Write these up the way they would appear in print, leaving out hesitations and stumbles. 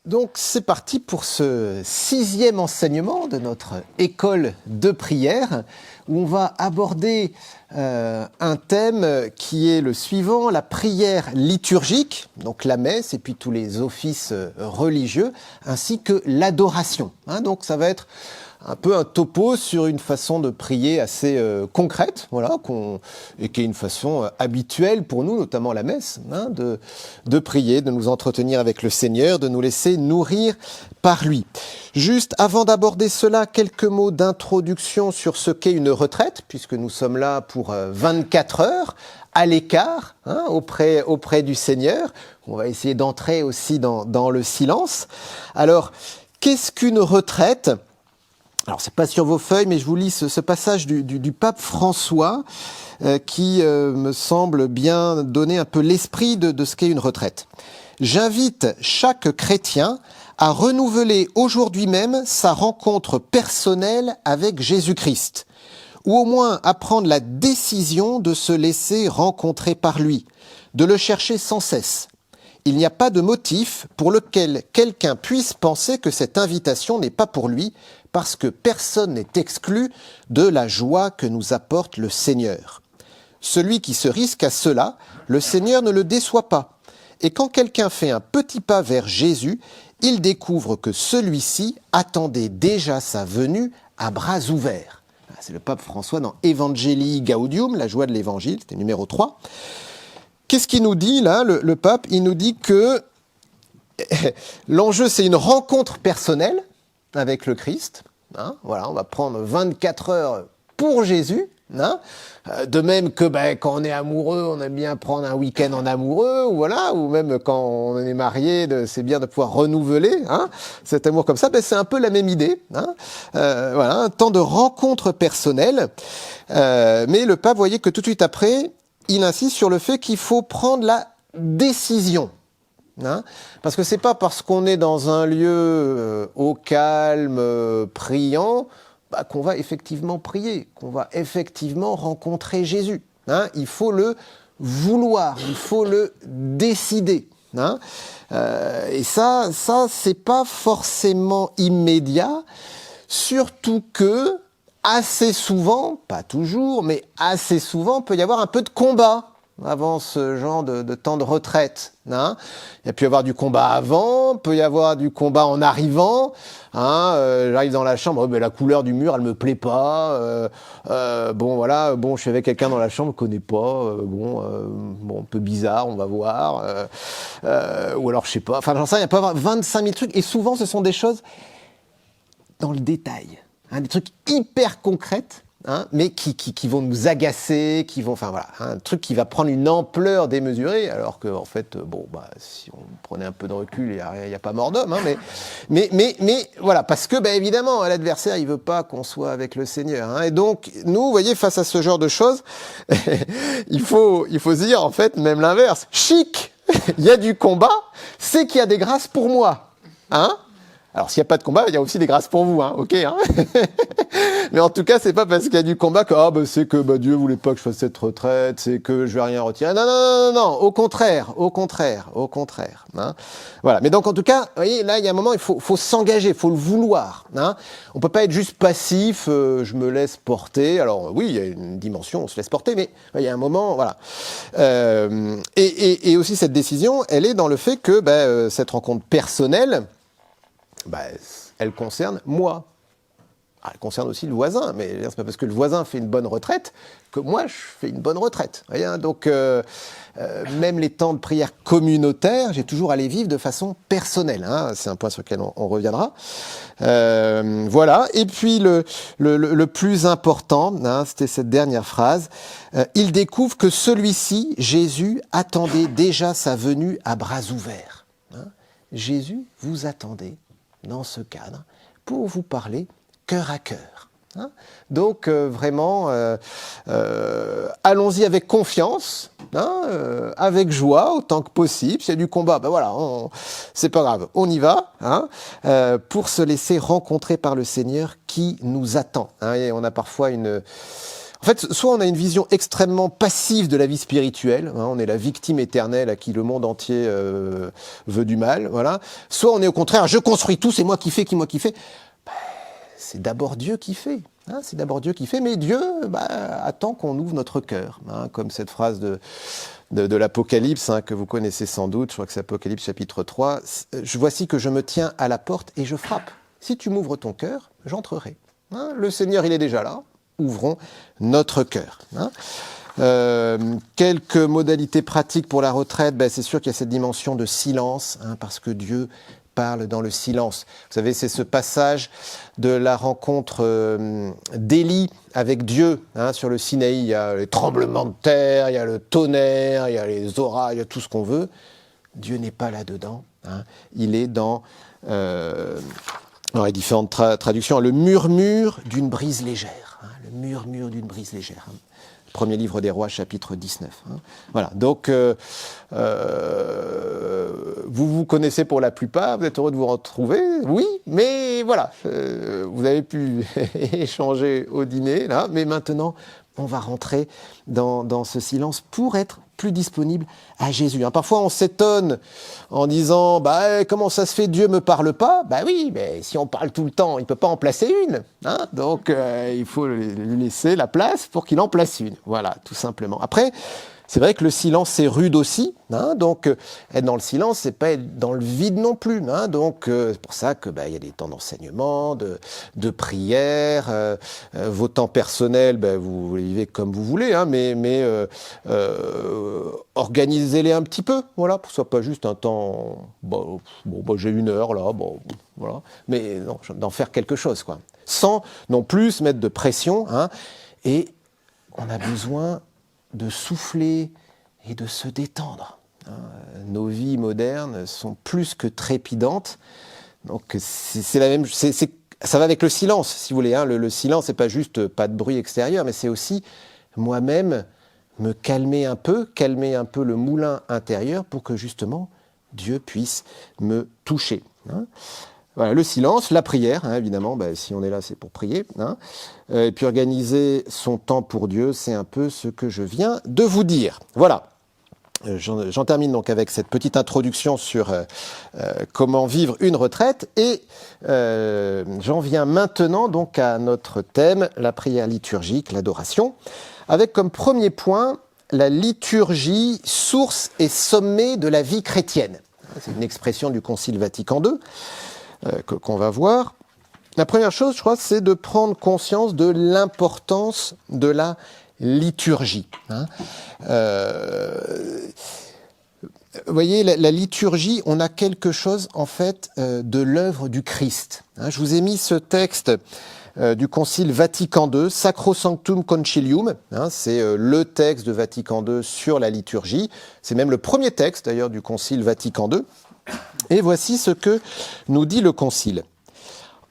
Donc c'est parti pour ce 6e enseignement de notre école de prière où on va aborder un thème qui est le suivant, la prière liturgique, donc la messe et puis tous les offices religieux, ainsi que l'adoration. Donc ça va être un peu un topo sur une façon de prier assez concrète, voilà, et qui est une façon habituelle pour nous, notamment la messe, de prier, de nous entretenir avec le Seigneur, de nous laisser nourrir par lui. Juste avant d'aborder cela, quelques mots d'introduction sur ce qu'est une retraite, puisque nous sommes là pour 24 heures à l'écart, auprès du Seigneur. On va essayer d'entrer aussi dans le silence. Alors, qu'est-ce qu'une retraite ? Alors, c'est pas sur vos feuilles, mais je vous lis ce passage du pape François qui me semble bien donner un peu l'esprit de ce qu'est une retraite. J'invite chaque chrétien à renouveler aujourd'hui même sa rencontre personnelle avec Jésus-Christ, ou au moins à prendre la décision de se laisser rencontrer par lui, de le chercher sans cesse. Il n'y a pas de motif pour lequel quelqu'un puisse penser que cette invitation n'est pas pour lui, parce que personne n'est exclu de la joie que nous apporte le Seigneur. Celui qui se risque à cela, le Seigneur ne le déçoit pas. Et quand quelqu'un fait un petit pas vers Jésus, il découvre que celui-ci attendait déjà sa venue à bras ouverts. C'est le pape François dans Evangelii Gaudium, la joie de l'évangile, c'était numéro 3. Qu'est-ce qu'il nous dit là, le pape ? Il nous dit que l'enjeu, c'est une rencontre personnelle avec le Christ. Voilà, on va prendre 24 heures pour Jésus. De même que quand on est amoureux, on aime bien prendre un week-end en amoureux, ou même quand on est marié, c'est bien de pouvoir renouveler cet amour comme ça. C'est un peu la même idée. Voilà, un temps de rencontre personnelle. Mais le pape, voyez que tout de suite après, il insiste sur le fait qu'il faut prendre la décision. Parce que c'est pas parce qu'on est dans un lieu au calme, priant, qu'on va effectivement prier, qu'on va effectivement rencontrer Jésus. Il faut le vouloir, il faut le décider. Et ça c'est pas forcément immédiat, surtout que assez souvent, pas toujours, mais assez souvent, peut y avoir un peu de combat avant ce genre de temps de retraite. Il y a pu y avoir du combat avant, peut y avoir du combat en arrivant. J'arrive dans la chambre, la couleur du mur, elle me plaît pas. Je suis avec quelqu'un dans la chambre, je connais pas. Un peu bizarre, on va voir. Ou alors, je sais pas. Enfin, j'en sais rien, il peut y avoir 25 000 trucs. Et souvent, ce sont des choses dans le détail. Des trucs hyper concrètes. Mais qui vont nous agacer, un truc qui va prendre une ampleur démesurée, alors que en fait, si on prenait un peu de recul, il n'y a pas mort d'homme, mais voilà, parce que évidemment, l'adversaire, il veut pas qu'on soit avec le Seigneur, et donc nous, vous voyez, face à ce genre de choses, il faut se dire en fait même l'inverse, chic, il y a du combat, c'est qu'il y a des grâces pour moi, Alors, s'il n'y a pas de combat, il y a aussi des grâces pour vous, ok, Mais en tout cas, c'est pas parce qu'il y a du combat que, c'est que, Dieu voulait pas que je fasse cette retraite, c'est que je vais rien retirer. Non, au contraire. Voilà. Mais donc, en tout cas, vous voyez, là, il y a un moment, il faut s'engager, il faut le vouloir, On peut pas être juste passif, je me laisse porter. Alors, oui, il y a une dimension, on se laisse porter, mais il y a un moment, voilà. Et aussi, cette décision, elle est dans le fait que, cette rencontre personnelle, elle concerne moi. Elle concerne aussi le voisin, mais c'est pas parce que le voisin fait une bonne retraite que moi je fais une bonne retraite. Donc même les temps de prière communautaire, j'ai toujours à les vivre de façon personnelle. C'est un point sur lequel on reviendra. Voilà. Et puis le plus important, c'était cette dernière phrase. Il découvre que celui-ci, Jésus, attendait déjà sa venue à bras ouverts. Jésus, vous attendez dans ce cadre pour vous parler cœur à cœur. Donc vraiment, allons-y avec confiance, avec joie autant que possible. S'il y a du combat, c'est pas grave, on y va, pour se laisser rencontrer par le Seigneur qui nous attend. Et on a parfois une En fait, soit on a une vision extrêmement passive de la vie spirituelle, hein, on est la victime éternelle à qui le monde entier veut du mal, voilà. Soit on est au contraire, je construis tout, c'est moi qui fais, Ben, c'est d'abord Dieu qui fait. Hein, c'est d'abord Dieu qui fait, mais Dieu attend qu'on ouvre notre cœur, hein, comme cette phrase de l'Apocalypse, hein, que vous connaissez sans doute, je crois que c'est Apocalypse chapitre 3, « Voici que je me tiens à la porte et je frappe. Si tu m'ouvres ton cœur, j'entrerai. Hein, » Le Seigneur, il est déjà là. Ouvrons notre cœur. Hein. Quelques modalités pratiques pour la retraite, c'est sûr qu'il y a cette dimension de silence, hein, parce que Dieu parle dans le silence. Vous savez, c'est ce passage de la rencontre d'Élie avec Dieu, hein, sur le Sinaï. Il y a les tremblements de terre, il y a le tonnerre, il y a les oracles, il y a tout ce qu'on veut. Dieu n'est pas là-dedans. Hein. Il est dans les différentes traductions, le murmure d'une brise légère. Hein, le murmure d'une brise légère. Hein. Premier livre des Rois, chapitre 19. Hein. Voilà, donc vous vous connaissez pour la plupart, vous êtes heureux de vous retrouver, oui, mais voilà, vous avez pu échanger au dîner, là, mais maintenant, on va rentrer dans ce silence pour être plus disponible à Jésus. Hein. Parfois, on s'étonne en disant comment ça se fait, Dieu me parle pas ? Oui, mais si on parle tout le temps, il peut pas en placer une. Hein. Donc, il faut lui laisser la place pour qu'il en place une. Voilà, tout simplement. Après, c'est vrai que le silence, c'est rude aussi. Hein. Donc, être dans le silence, c'est pas être dans le vide non plus. Hein. Donc, c'est pour ça que il y a des temps d'enseignement, de prière. Vos temps personnels, vous les vivez comme vous voulez, hein, mais organisez-les un petit peu, voilà, pour que ce soit pas juste un temps. J'ai 1 heure là, voilà. Mais non, d'en faire quelque chose, quoi. Sans non plus se mettre de pression, hein. Et on a besoin de souffler et de se détendre. Nos vies modernes sont plus que trépidantes. Donc c'est la même, ça va avec le silence, si vous voulez. Hein. Le silence, c'est pas juste pas de bruit extérieur, mais c'est aussi moi-même me calmer un peu le moulin intérieur pour que justement Dieu puisse me toucher. Hein. Voilà, le silence, la prière, hein, évidemment, si on est là, c'est pour prier. Hein. Et puis organiser son temps pour Dieu, c'est un peu ce que je viens de vous dire. Voilà. J'en termine donc avec cette petite introduction sur comment vivre une retraite. Et j'en viens maintenant donc à notre thème, la prière liturgique, l'adoration, avec comme premier point la liturgie, source et sommet de la vie chrétienne. C'est une expression du Concile Vatican II. Qu'on va voir. La première chose, je crois, c'est de prendre conscience de l'importance de la liturgie. Hein. Vous voyez, la liturgie, on a quelque chose, en fait, de l'œuvre du Christ. Hein. Je vous ai mis ce texte du Concile Vatican II, Sacrosanctum Concilium. Hein, c'est le texte de Vatican II sur la liturgie. C'est même le premier texte, d'ailleurs, du Concile Vatican II. Et voici ce que nous dit le Concile.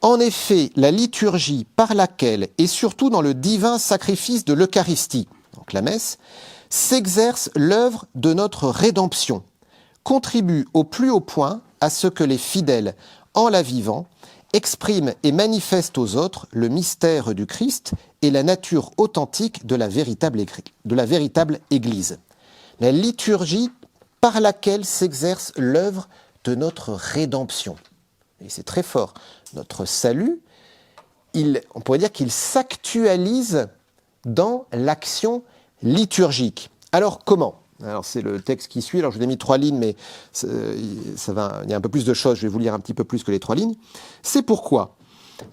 En effet, la liturgie par laquelle, et surtout dans le divin sacrifice de l'Eucharistie, donc la messe, s'exerce l'œuvre de notre rédemption, contribue au plus haut point à ce que les fidèles, en la vivant, expriment et manifestent aux autres le mystère du Christ et la nature authentique de la véritable Église. La liturgie par laquelle s'exerce l'œuvre de notre rédemption. Et c'est très fort. Notre salut, on pourrait dire qu'il s'actualise dans l'action liturgique. Alors comment ? Alors c'est le texte qui suit. Alors je vous ai mis 3 lignes, mais il y a un peu plus de choses. Je vais vous lire un petit peu plus que les 3 lignes. C'est pourquoi,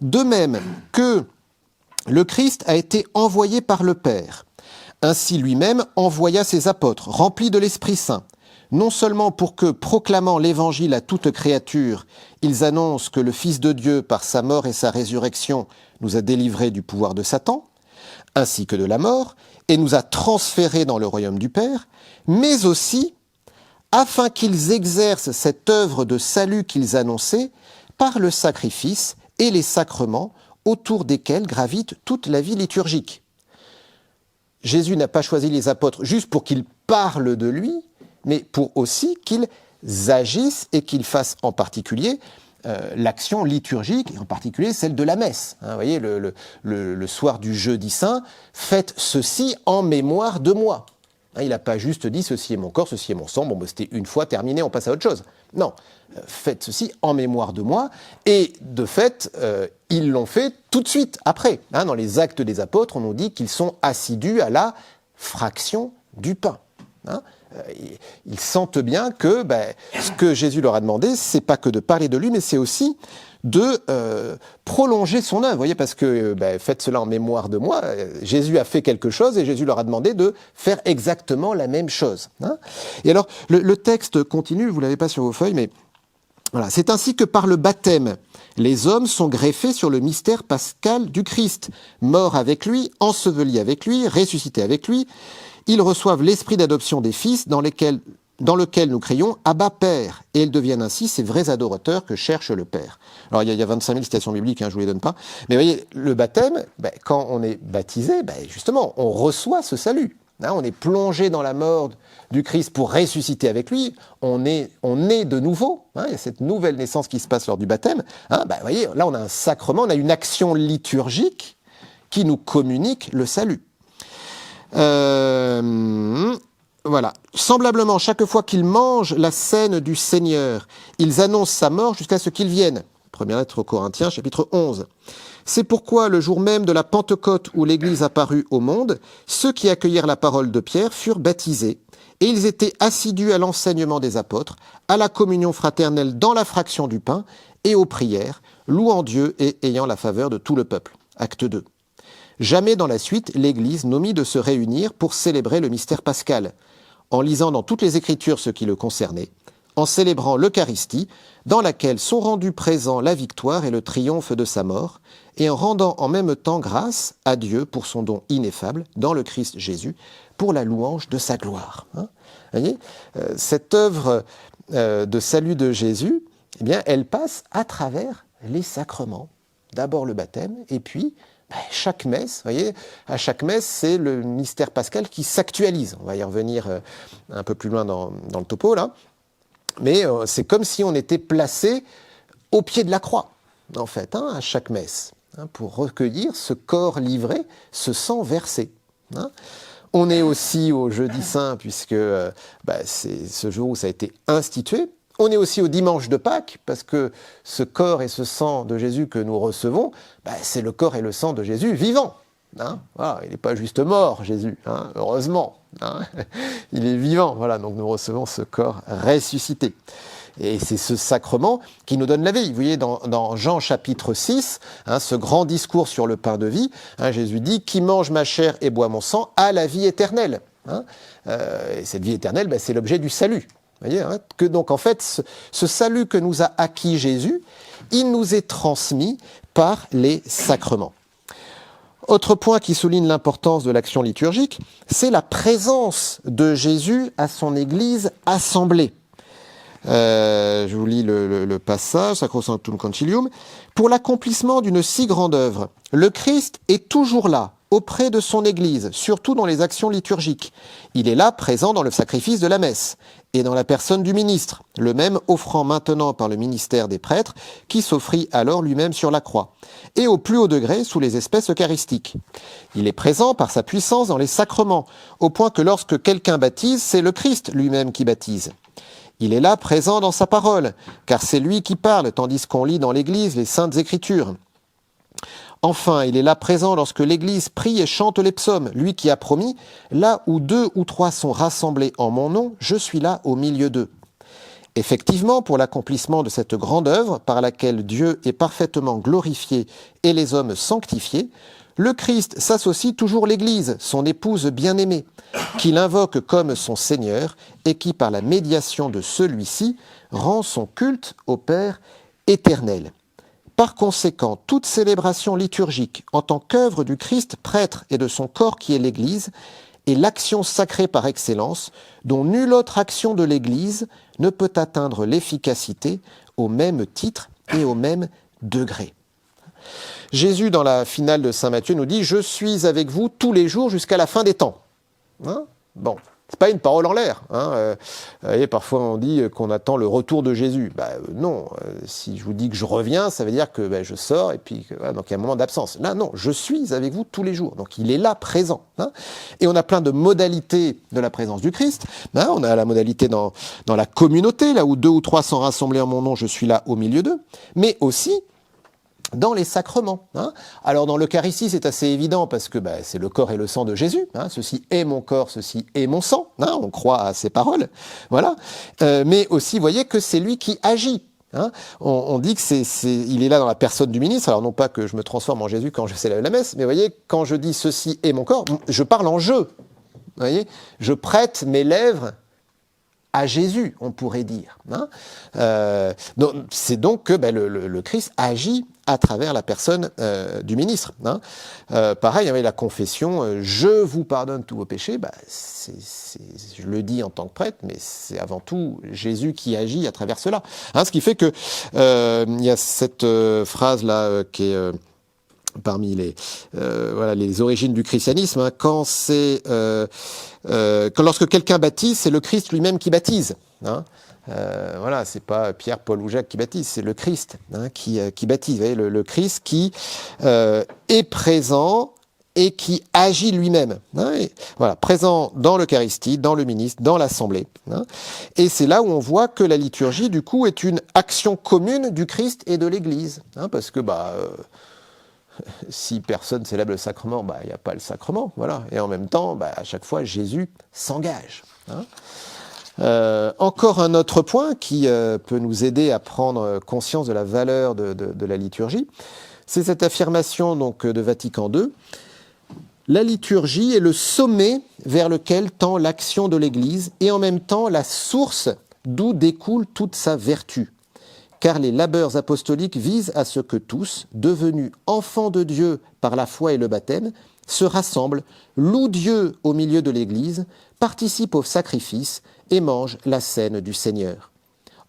de même que le Christ a été envoyé par le Père, ainsi lui-même envoya ses apôtres, remplis de l'Esprit Saint, non seulement pour que, proclamant l'Évangile à toute créature, ils annoncent que le Fils de Dieu, par sa mort et sa résurrection, nous a délivrés du pouvoir de Satan, ainsi que de la mort, et nous a transférés dans le royaume du Père, mais aussi afin qu'ils exercent cette œuvre de salut qu'ils annonçaient par le sacrifice et les sacrements autour desquels gravite toute la vie liturgique. Jésus n'a pas choisi les apôtres juste pour qu'ils parlent de lui, mais pour aussi qu'ils agissent et qu'ils fassent en particulier l'action liturgique, et en particulier celle de la messe. Vous voyez, le soir du jeudi saint, faites ceci en mémoire de moi. Il n'a pas juste dit ceci est mon corps, ceci est mon sang, c'était une fois terminé, on passe à autre chose. Non, faites ceci en mémoire de moi, et de fait, ils l'ont fait tout de suite après. Dans les Actes des Apôtres, on nous dit qu'ils sont assidus à la fraction du pain. Ils sentent bien que ce que Jésus leur a demandé, c'est pas que de parler de lui, mais c'est aussi de prolonger son œuvre. Vous voyez, parce que faites cela en mémoire de moi. Jésus a fait quelque chose et Jésus leur a demandé de faire exactement la même chose. Et alors, le texte continue, vous l'avez pas sur vos feuilles, mais voilà. C'est ainsi que par le baptême, les hommes sont greffés sur le mystère pascal du Christ, mort avec lui, enseveli avec lui, ressuscité avec lui. Ils reçoivent l'esprit d'adoption des fils dans lequel nous crions « Abba, Père ». Et ils deviennent ainsi ces vrais adorateurs que cherche le Père. Alors, il y a 25 000 citations bibliques, je ne vous les donne pas. Mais vous voyez, le baptême, quand on est baptisé, justement, on reçoit ce salut. On est plongé dans la mort du Christ pour ressusciter avec lui. On est de nouveau. Il y a cette nouvelle naissance qui se passe lors du baptême. Vous voyez, là, on a un sacrement, on a une action liturgique qui nous communique le salut. Voilà. Semblablement, chaque fois qu'ils mangent la scène du Seigneur, ils annoncent sa mort jusqu'à ce qu'il vienne. Première lettre aux Corinthiens, chapitre 11. C'est pourquoi, le jour même de la Pentecôte où l'Église apparut au monde, ceux qui accueillirent la parole de Pierre furent baptisés, et ils étaient assidus à l'enseignement des apôtres, à la communion fraternelle dans la fraction du pain, et aux prières, louant Dieu et ayant la faveur de tout le peuple. Acte 2. Jamais dans la suite, l'Église n'omit de se réunir pour célébrer le mystère pascal, en lisant dans toutes les Écritures ce qui le concernait, en célébrant l'Eucharistie, dans laquelle sont rendus présents la victoire et le triomphe de sa mort, et en rendant en même temps grâce à Dieu pour son don ineffable, dans le Christ Jésus, pour la louange de sa gloire. Vous voyez, cette œuvre de salut de Jésus, elle passe à travers les sacrements. D'abord le baptême, et puis chaque messe, vous voyez, à chaque messe, c'est le mystère pascal qui s'actualise. On va y revenir un peu plus loin dans le topo, là. Mais c'est comme si on était placé au pied de la croix, en fait, à chaque messe, pour recueillir ce corps livré, ce sang versé. On est aussi au jeudi saint, puisque c'est ce jour où ça a été institué. On est aussi au dimanche de Pâques, parce que ce corps et ce sang de Jésus que nous recevons, c'est le corps et le sang de Jésus vivant. Voilà, il n'est pas juste mort, Jésus, heureusement. Il est vivant, voilà, donc nous recevons ce corps ressuscité. Et c'est ce sacrement qui nous donne la vie. Vous voyez, dans Jean chapitre 6, ce grand discours sur le pain de vie, Jésus dit « Qui mange ma chair et boit mon sang a la vie éternelle ». Et cette vie éternelle, c'est l'objet du salut. Vous voyez, que donc en fait, ce salut que nous a acquis Jésus, il nous est transmis par les sacrements. Autre point qui souligne l'importance de l'action liturgique, c'est la présence de Jésus à son Église assemblée. Je vous lis le passage, Sacrosanctum Concilium. Pour l'accomplissement d'une si grande œuvre, le Christ est toujours là, auprès de son Église, surtout dans les actions liturgiques. Il est là, présent dans le sacrifice de la messe, et dans la personne du ministre, le même offrant maintenant par le ministère des prêtres, qui s'offrit alors lui-même sur la croix, et au plus haut degré sous les espèces eucharistiques. Il est présent par sa puissance dans les sacrements, au point que lorsque quelqu'un baptise, c'est le Christ lui-même qui baptise. Il est là présent dans sa parole, car c'est lui qui parle, tandis qu'on lit dans l'Église les Saintes Écritures. Enfin, il est là présent lorsque l'Église prie et chante les psaumes, lui qui a promis « Là où 2 ou 3 sont rassemblés en mon nom, je suis là au milieu d'eux ». Effectivement, pour l'accomplissement de cette grande œuvre par laquelle Dieu est parfaitement glorifié et les hommes sanctifiés, le Christ s'associe toujours l'Église, son épouse bien-aimée, qu'il invoque comme son Seigneur et qui, par la médiation de celui-ci, rend son culte au Père éternel. Par conséquent, toute célébration liturgique en tant qu'œuvre du Christ prêtre et de son corps qui est l'Église est l'action sacrée par excellence dont nulle autre action de l'Église ne peut atteindre l'efficacité au même titre et au même degré. Jésus, dans la finale de Saint Matthieu, nous dit « Je suis avec vous tous les jours jusqu'à la fin des temps ». Bon, C'est pas une parole en l'air. Et parfois on dit qu'on attend le retour de Jésus. Non, si je vous dis que je reviens, ça veut dire que je sors et puis donc il y a un moment d'absence. Là non, je suis avec vous tous les jours. Donc il est là, présent. Et on a plein de modalités de la présence du Christ. On a la modalité dans la communauté, là où 2 ou 3 sont rassemblés en mon nom, je suis là au milieu d'eux. Mais aussi dans les sacrements. Alors dans l'Eucharistie, c'est assez évident parce que c'est le corps et le sang de Jésus. Ceci est mon corps, ceci est mon sang. On croit à ces paroles. Voilà. Mais aussi, vous voyez que c'est lui qui agit. On dit que il est là dans la personne du ministre. Alors non pas que je me transforme en Jésus quand je célèbre la messe, mais vous voyez, quand je dis ceci est mon corps, je parle en jeu. Vous voyez, je prête mes lèvres à Jésus, on pourrait dire. C'est donc que le Christ agit à travers la personne du ministre. Pareil, avec la confession, je vous pardonne tous vos péchés, je le dis en tant que prêtre, mais c'est avant tout Jésus qui agit à travers cela. Ce qui fait que il y a cette phrase-là qui est parmi les origines du christianisme, quand lorsque quelqu'un baptise, c'est le Christ lui-même qui baptise. C'est pas Pierre, Paul ou Jacques qui baptise, c'est le Christ qui baptise. Vous voyez, le Christ qui est présent et qui agit lui-même. Présent dans l'Eucharistie, dans le ministre, dans l'Assemblée. Et c'est là où on voit que la liturgie, du coup, est une action commune du Christ et de l'Église. Parce que si personne célèbre le sacrement, il n'y a pas le sacrement, voilà. Et en même temps, à chaque fois, Jésus s'engage. Encore un autre point qui peut nous aider à prendre conscience de la valeur de la liturgie, c'est cette affirmation donc de Vatican II. La liturgie est le sommet vers lequel tend l'action de l'Église et en même temps la source d'où découle toute sa vertu. Car les labeurs apostoliques visent à ce que tous, devenus enfants de Dieu par la foi et le baptême, se rassemblent, louent Dieu au milieu de l'Église, participent au sacrifice et mangent la scène du Seigneur.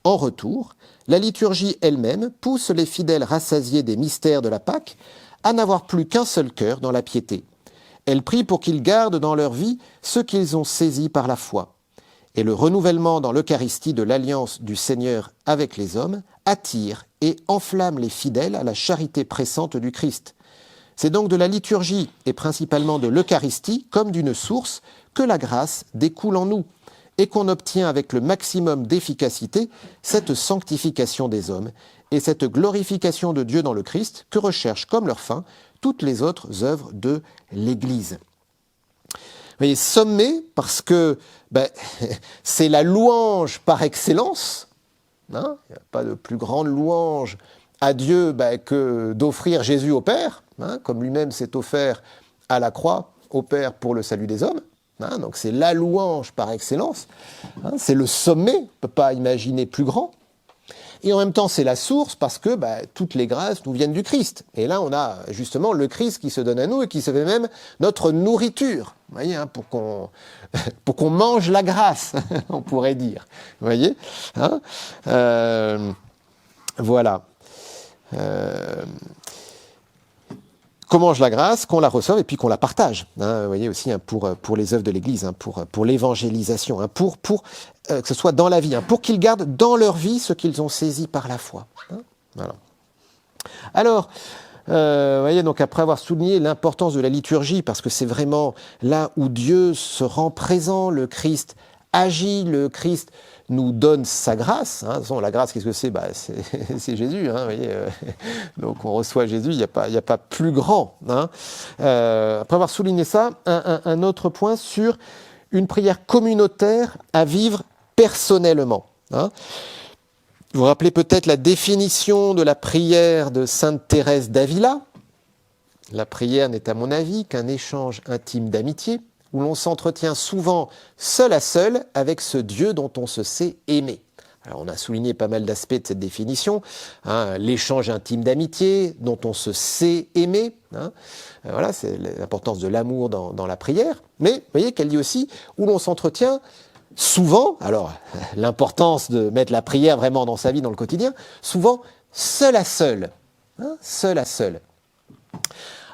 En retour, la liturgie elle-même pousse les fidèles rassasiés des mystères de la Pâque à n'avoir plus qu'un seul cœur dans la piété. Elle prie pour qu'ils gardent dans leur vie ce qu'ils ont saisi par la foi. Et le renouvellement dans l'Eucharistie de l'alliance du Seigneur avec les hommes attire et enflamme les fidèles à la charité pressante du Christ. C'est donc de la liturgie et principalement de l'Eucharistie comme d'une source que la grâce découle en nous et qu'on obtient avec le maximum d'efficacité cette sanctification des hommes et cette glorification de Dieu dans le Christ que recherchent comme leur fin toutes les autres œuvres de l'Église. Vous voyez, sommet parce que c'est la louange par excellence. Il n'y a pas de plus grande louange à Dieu que d'offrir Jésus au Père, comme lui-même s'est offert à la croix au Père pour le salut des hommes. Donc c'est la louange par excellence. C'est le sommet, on ne peut pas imaginer plus grand. Et en même temps, c'est la source parce que toutes les grâces nous viennent du Christ. Et là, on a justement le Christ qui se donne à nous et qui se fait même notre nourriture. Vous voyez, pour qu'on mange la grâce, on pourrait dire. Vous voyez, voilà. Qu'on mange la grâce, qu'on la reçoive et puis qu'on la partage. Vous voyez aussi pour les œuvres de l'Église, pour l'évangélisation, pour que ce soit dans la vie, pour qu'ils gardent dans leur vie ce qu'ils ont saisi par la foi. Voilà. Alors, vous voyez, donc après avoir souligné l'importance de la liturgie, parce que c'est vraiment là où Dieu se rend présent, le Christ agit, le Christ nous donne sa grâce. De toute façon, la grâce, qu'est-ce que c'est ? C'est Jésus. Vous voyez, donc on reçoit Jésus, il n'y a pas plus grand. Après avoir souligné ça, un autre point sur une prière communautaire à vivre personnellement. Vous vous rappelez peut-être la définition de la prière de sainte Thérèse d'Avila. La prière n'est à mon avis qu'un échange intime d'amitié, où l'on s'entretient souvent seul à seul avec ce Dieu dont on se sait aimer. Alors on a souligné pas mal d'aspects de cette définition, l'échange intime d'amitié, dont on se sait aimer, voilà, c'est l'importance de l'amour dans la prière, mais vous voyez qu'elle dit aussi où l'on s'entretient souvent, alors l'importance de mettre la prière vraiment dans sa vie, dans le quotidien, souvent seul à seul, seul à seul.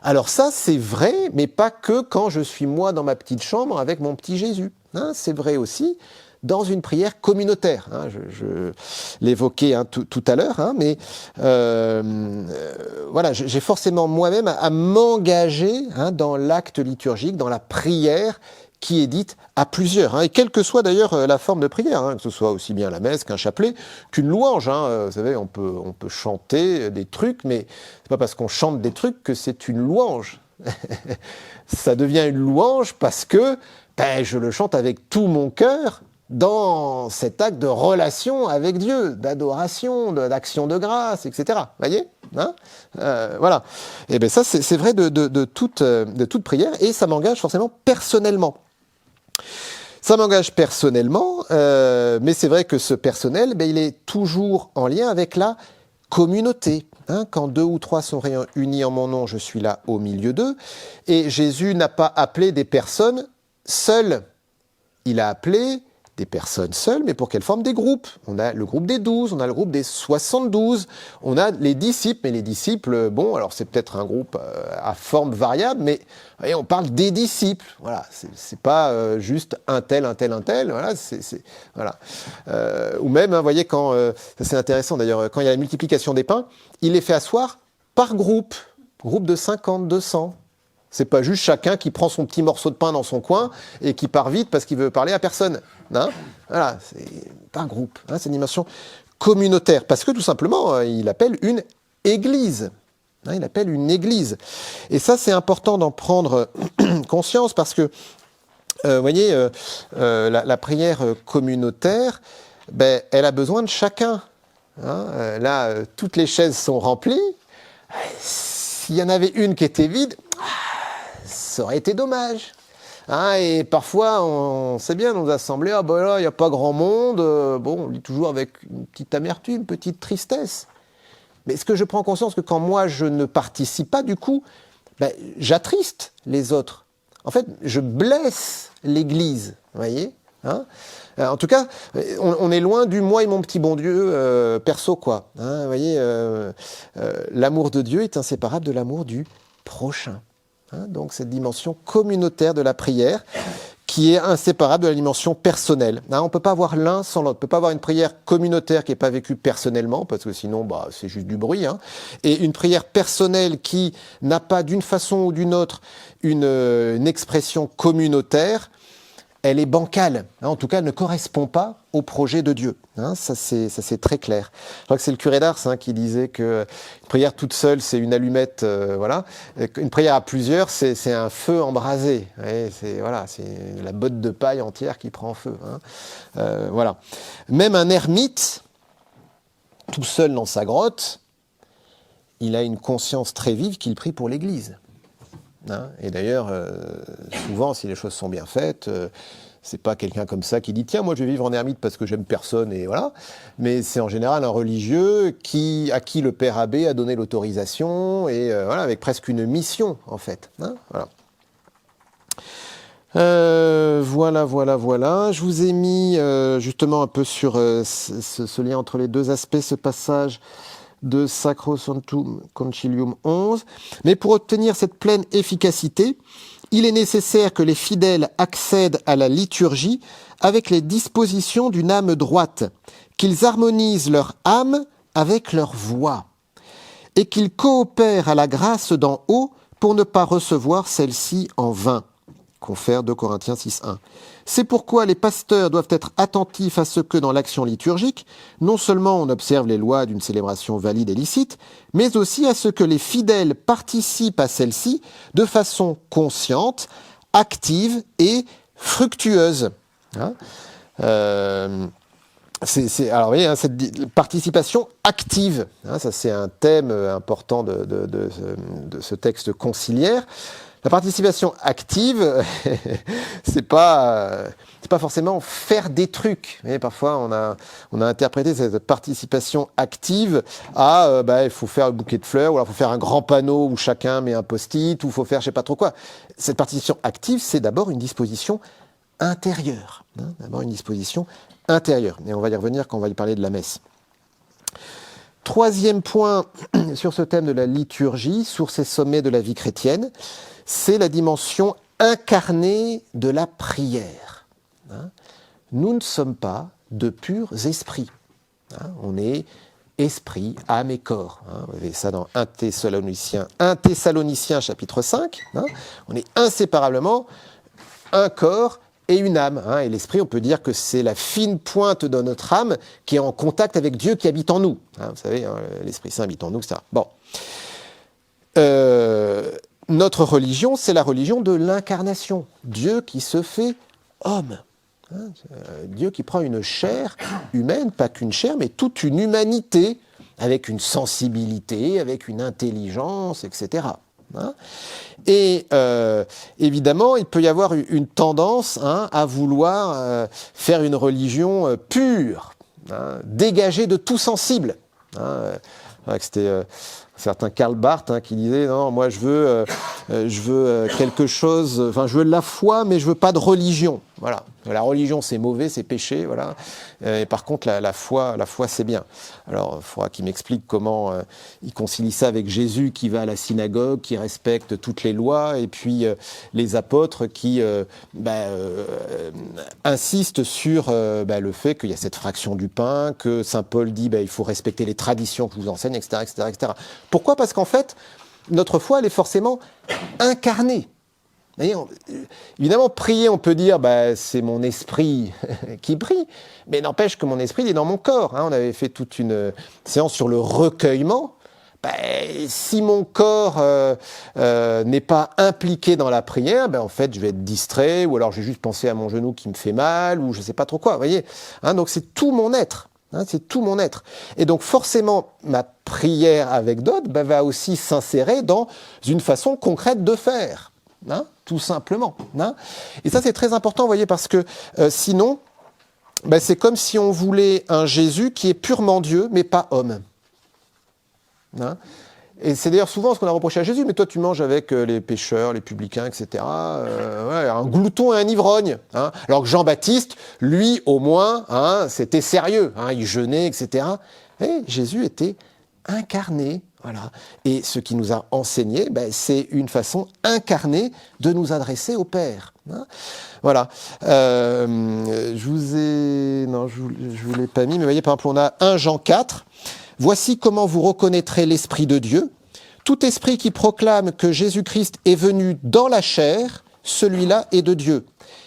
Alors ça, c'est vrai, mais pas que quand je suis moi dans ma petite chambre avec mon petit Jésus. hein, c'est vrai aussi dans une prière communautaire. Hein, je l'évoquais tout à l'heure, hein, mais voilà, j'ai forcément moi-même à m'engager hein, dans l'acte liturgique, dans la prière qui est dite à plusieurs, hein, et quelle que soit d'ailleurs la forme de prière, hein, que ce soit aussi bien la messe qu'un chapelet, qu'une louange. Hein, vous savez, on peut chanter des trucs, mais c'est pas parce qu'on chante des trucs que c'est une louange. Ça devient une louange parce que je le chante avec tout mon cœur dans cet acte de relation avec Dieu, d'adoration, d'action de grâce, etc. Voyez, hein, voilà. Et bien ça, c'est vrai de toute prière, et ça m'engage forcément personnellement. Ça m'engage personnellement, mais c'est vrai que ce personnel, il est toujours en lien avec la communauté. Hein, quand 2 ou 3 sont réunis en mon nom, je suis là au milieu d'eux. Et Jésus n'a pas appelé des personnes seules. Il a appelé des personnes seules, mais pour quelle forme? Des groupes. On a le groupe des 12, on a le groupe des 72, on a les disciples, mais les disciples, bon, alors c'est peut-être un groupe à forme variable, mais voyez, on parle des disciples, voilà, c'est pas juste un tel, voilà, voilà. Ou même, hein, vous voyez, quand, ça c'est intéressant d'ailleurs, quand il y a la multiplication des pains, il les fait asseoir par groupe de 50, 200. C'est pas juste chacun qui prend son petit morceau de pain dans son coin et qui part vite parce qu'il veut parler à personne. Hein, voilà, c'est un groupe, hein, c'est une dimension communautaire. Parce que tout simplement, il appelle une église. Hein, il appelle une église. Et ça, c'est important d'en prendre conscience parce que, vous voyez, la prière communautaire, elle a besoin de chacun. Hein, là, toutes les chaises sont remplies. S'il y en avait une qui était vide, ça aurait été dommage. Hein, et parfois, on sait bien, dans nos assemblées, là, il n'y a pas grand monde. Bon, on lit toujours avec une petite amertume, une petite tristesse. Mais est-ce que je prends conscience que quand moi, je ne participe pas, du coup, j'attriste les autres. En fait, je blesse l'Église, vous voyez, hein. En tout cas, on est loin du moi et mon petit bon Dieu perso, quoi. Hein, vous voyez, l'amour de Dieu est inséparable de l'amour du prochain. Hein, donc cette dimension communautaire de la prière qui est inséparable de la dimension personnelle. Hein, on ne peut pas avoir l'un sans l'autre. On ne peut pas avoir une prière communautaire qui n'est pas vécue personnellement, parce que sinon c'est juste du bruit. Hein, et une prière personnelle qui n'a pas d'une façon ou d'une autre une expression communautaire, elle est bancale. Hein, en tout cas, elle ne correspond pas au projet de Dieu. Hein, ça, c'est très clair. Je crois que c'est le curé d'Ars qui disait que une prière toute seule, c'est une allumette, voilà. Une prière à plusieurs, c'est un feu embrasé. C'est la botte de paille entière qui prend feu. Hein. Voilà. Même un ermite, tout seul dans sa grotte, il a une conscience très vive qu'il prie pour l'Église. Hein, et d'ailleurs, souvent, si les choses sont bien faites, c'est pas quelqu'un comme ça qui dit tiens, moi je vais vivre en ermite parce que j'aime personne et voilà. Mais c'est en général un religieux à qui le père abbé a donné l'autorisation et voilà, avec presque une mission en fait. Hein, voilà. Voilà. Je vous ai mis justement un peu sur ce lien entre les deux aspects, ce passage de Sacrosanctum Concilium 11. Mais pour obtenir cette pleine efficacité, il est nécessaire que les fidèles accèdent à la liturgie avec les dispositions d'une âme droite, qu'ils harmonisent leur âme avec leur voix, et qu'ils coopèrent à la grâce d'en haut pour ne pas recevoir celle-ci en vain. Confère 2 Corinthiens 6.1. C'est pourquoi les pasteurs doivent être attentifs à ce que dans l'action liturgique, non seulement on observe les lois d'une célébration valide et licite, mais aussi à ce que les fidèles participent à celle-ci de façon consciente, active et fructueuse. Hein, alors, vous voyez, hein, cette participation active, hein, ça c'est un thème important de ce texte conciliaire. La participation active, c'est pas forcément faire des trucs. Vous voyez, parfois, on a interprété cette participation active à, il faut faire un bouquet de fleurs, ou alors il faut faire un grand panneau où chacun met un post-it, ou il faut faire je sais pas trop quoi. Cette participation active, c'est d'abord une disposition intérieure. Hein, d'abord une disposition intérieure. Et on va y revenir quand on va y parler de la messe. Troisième point sur ce thème de la liturgie, source et sommet de la vie chrétienne, c'est la dimension incarnée de la prière. hein, nous ne sommes pas de purs esprits. Hein, on est esprit, âme et corps. Hein, vous avez ça dans 1 Thessaloniciens chapitre 5. Hein, on est inséparablement un corps et une âme. Hein, et l'esprit, on peut dire que c'est la fine pointe de notre âme qui est en contact avec Dieu qui habite en nous. Hein, vous savez, hein, l'Esprit Saint habite en nous, etc. Bon. Notre religion, c'est la religion de l'incarnation. Dieu qui se fait homme. Hein, Dieu qui prend une chair humaine, pas qu'une chair, mais toute une humanité, avec une sensibilité, avec une intelligence, etc. Hein, et évidemment, il peut y avoir une tendance à vouloir faire une religion pure, dégagée de tout sensible. C'était un certain Karl Barth qui disait non, moi je veux quelque chose, enfin je veux de la foi, mais je veux pas de religion. Voilà, la religion c'est mauvais, c'est péché, voilà. Et par contre la foi c'est bien. Alors il faudra qu'il m'explique comment il concilie ça avec Jésus qui va à la synagogue, qui respecte toutes les lois, et puis les apôtres qui insistent sur le fait qu'il y a cette fraction du pain, que saint Paul dit il faut respecter les traditions que je vous enseigne, etc., etc., etc. Pourquoi ? Parce qu'en fait, notre foi, elle est forcément incarnée. Évidemment, prier, on peut dire, c'est mon esprit qui prie, mais n'empêche que mon esprit, il est dans mon corps. Hein. On avait fait toute une séance sur le recueillement. Si mon corps n'est pas impliqué dans la prière, en fait, je vais être distrait, ou alors je vais juste penser à mon genou qui me fait mal, ou je ne sais pas trop quoi. Vous voyez, hein, donc c'est tout mon être. Hein, c'est tout mon être. Et donc forcément, ma prière avec d'autres va aussi s'insérer dans une façon concrète de faire. Hein, tout simplement. Hein. Et ça, c'est très important, vous voyez, parce que sinon, c'est comme si on voulait un Jésus qui est purement Dieu, mais pas homme. Hein. Et c'est d'ailleurs souvent ce qu'on a reproché à Jésus, mais toi tu manges avec les pécheurs, les publicains, etc. Un glouton et un ivrogne. Hein. Alors que Jean-Baptiste, lui, au moins, c'était sérieux. Hein, il jeûnait, etc. Et Jésus était incarné. Voilà. Et ce qui nous a enseigné, c'est une façon incarnée de nous adresser au Père. Hein. Voilà. Je vous l'ai pas mis, mais vous voyez, par exemple, on a 1 Jean 4. Voici comment vous reconnaîtrez l'Esprit de Dieu. Tout esprit qui proclame que Jésus-Christ est venu dans la chair, celui-là est de Dieu.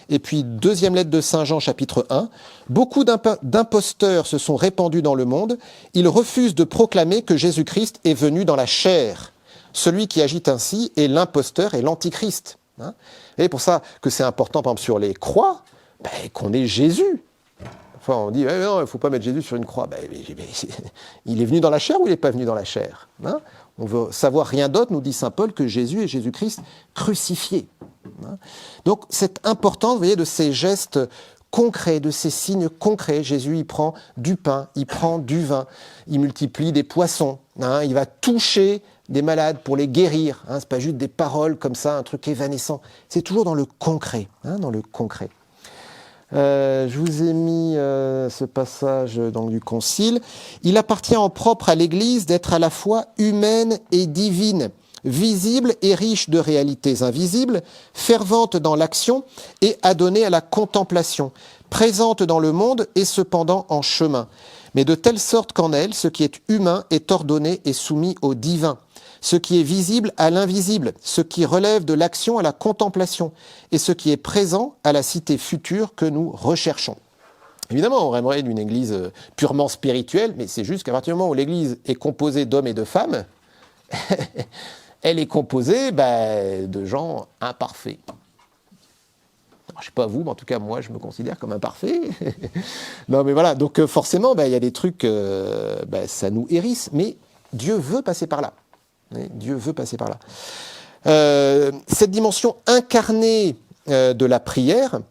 Et puis, 2e lettre de Saint Jean, chapitre 1. Beaucoup d'imposteurs se sont répandus dans le monde. Ils refusent de proclamer que Jésus-Christ est venu dans la chair. Celui qui agit ainsi est l'imposteur et l'antichrist. Hein. Et pour ça que c'est important, par exemple, sur les croix, qu'on ait Jésus. Enfin, on dit, non, il ne faut pas mettre Jésus sur une croix. Il est venu dans la chair ou il n'est pas venu dans la chair? Hein. On veut savoir rien d'autre, nous dit saint Paul, que Jésus est Jésus-Christ crucifié. Hein. Donc, cette importance, vous voyez, de ces gestes concrets, de ces signes concrets. Jésus, il prend du pain, il prend du vin, il multiplie des poissons, hein, il va toucher des malades pour les guérir. Hein, ce n'est pas juste des paroles comme ça, un truc évanescent. C'est toujours dans le concret, dans le concret. Je vous ai mis ce passage donc, du Concile. Il appartient en propre à l'Église d'être à la fois humaine et divine, visible et riche de réalités invisibles, fervente dans l'action et adonnée à la contemplation, présente dans le monde et cependant en chemin, mais de telle sorte qu'en elle, ce qui est humain est ordonné et soumis au divin, ce qui est visible à l'invisible, ce qui relève de l'action à la contemplation, et ce qui est présent à la cité future que nous recherchons. Évidemment, on rêverait d'une église purement spirituelle, mais c'est juste qu'à partir du moment où l'église est composée d'hommes et de femmes, elle est composée de gens imparfaits. Alors, je ne sais pas vous, mais en tout cas, moi, je me considère comme imparfait. Non, mais voilà, donc forcément, il y a des trucs, ça nous hérisse, mais Dieu veut passer par là. Dieu veut passer par là. Cette dimension incarnée de la prière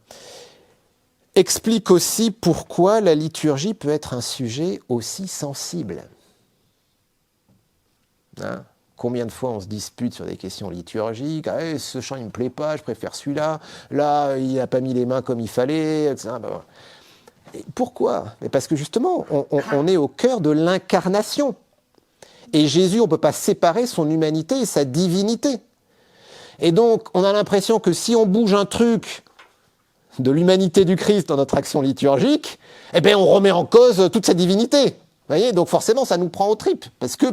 explique aussi pourquoi la liturgie peut être un sujet aussi sensible. Hein? Combien de fois on se dispute sur des questions liturgiques, ce chant il me plaît pas, je préfère celui-là, là il n'a pas mis les mains comme il fallait, etc. Et pourquoi? Parce que justement, on est au cœur de l'incarnation. Et Jésus, on ne peut pas séparer son humanité et sa divinité. Et donc, on a l'impression que si on bouge un truc, de l'humanité du Christ dans notre action liturgique, eh ben on remet en cause toute sa divinité. Vous voyez, donc forcément ça nous prend aux tripes, parce que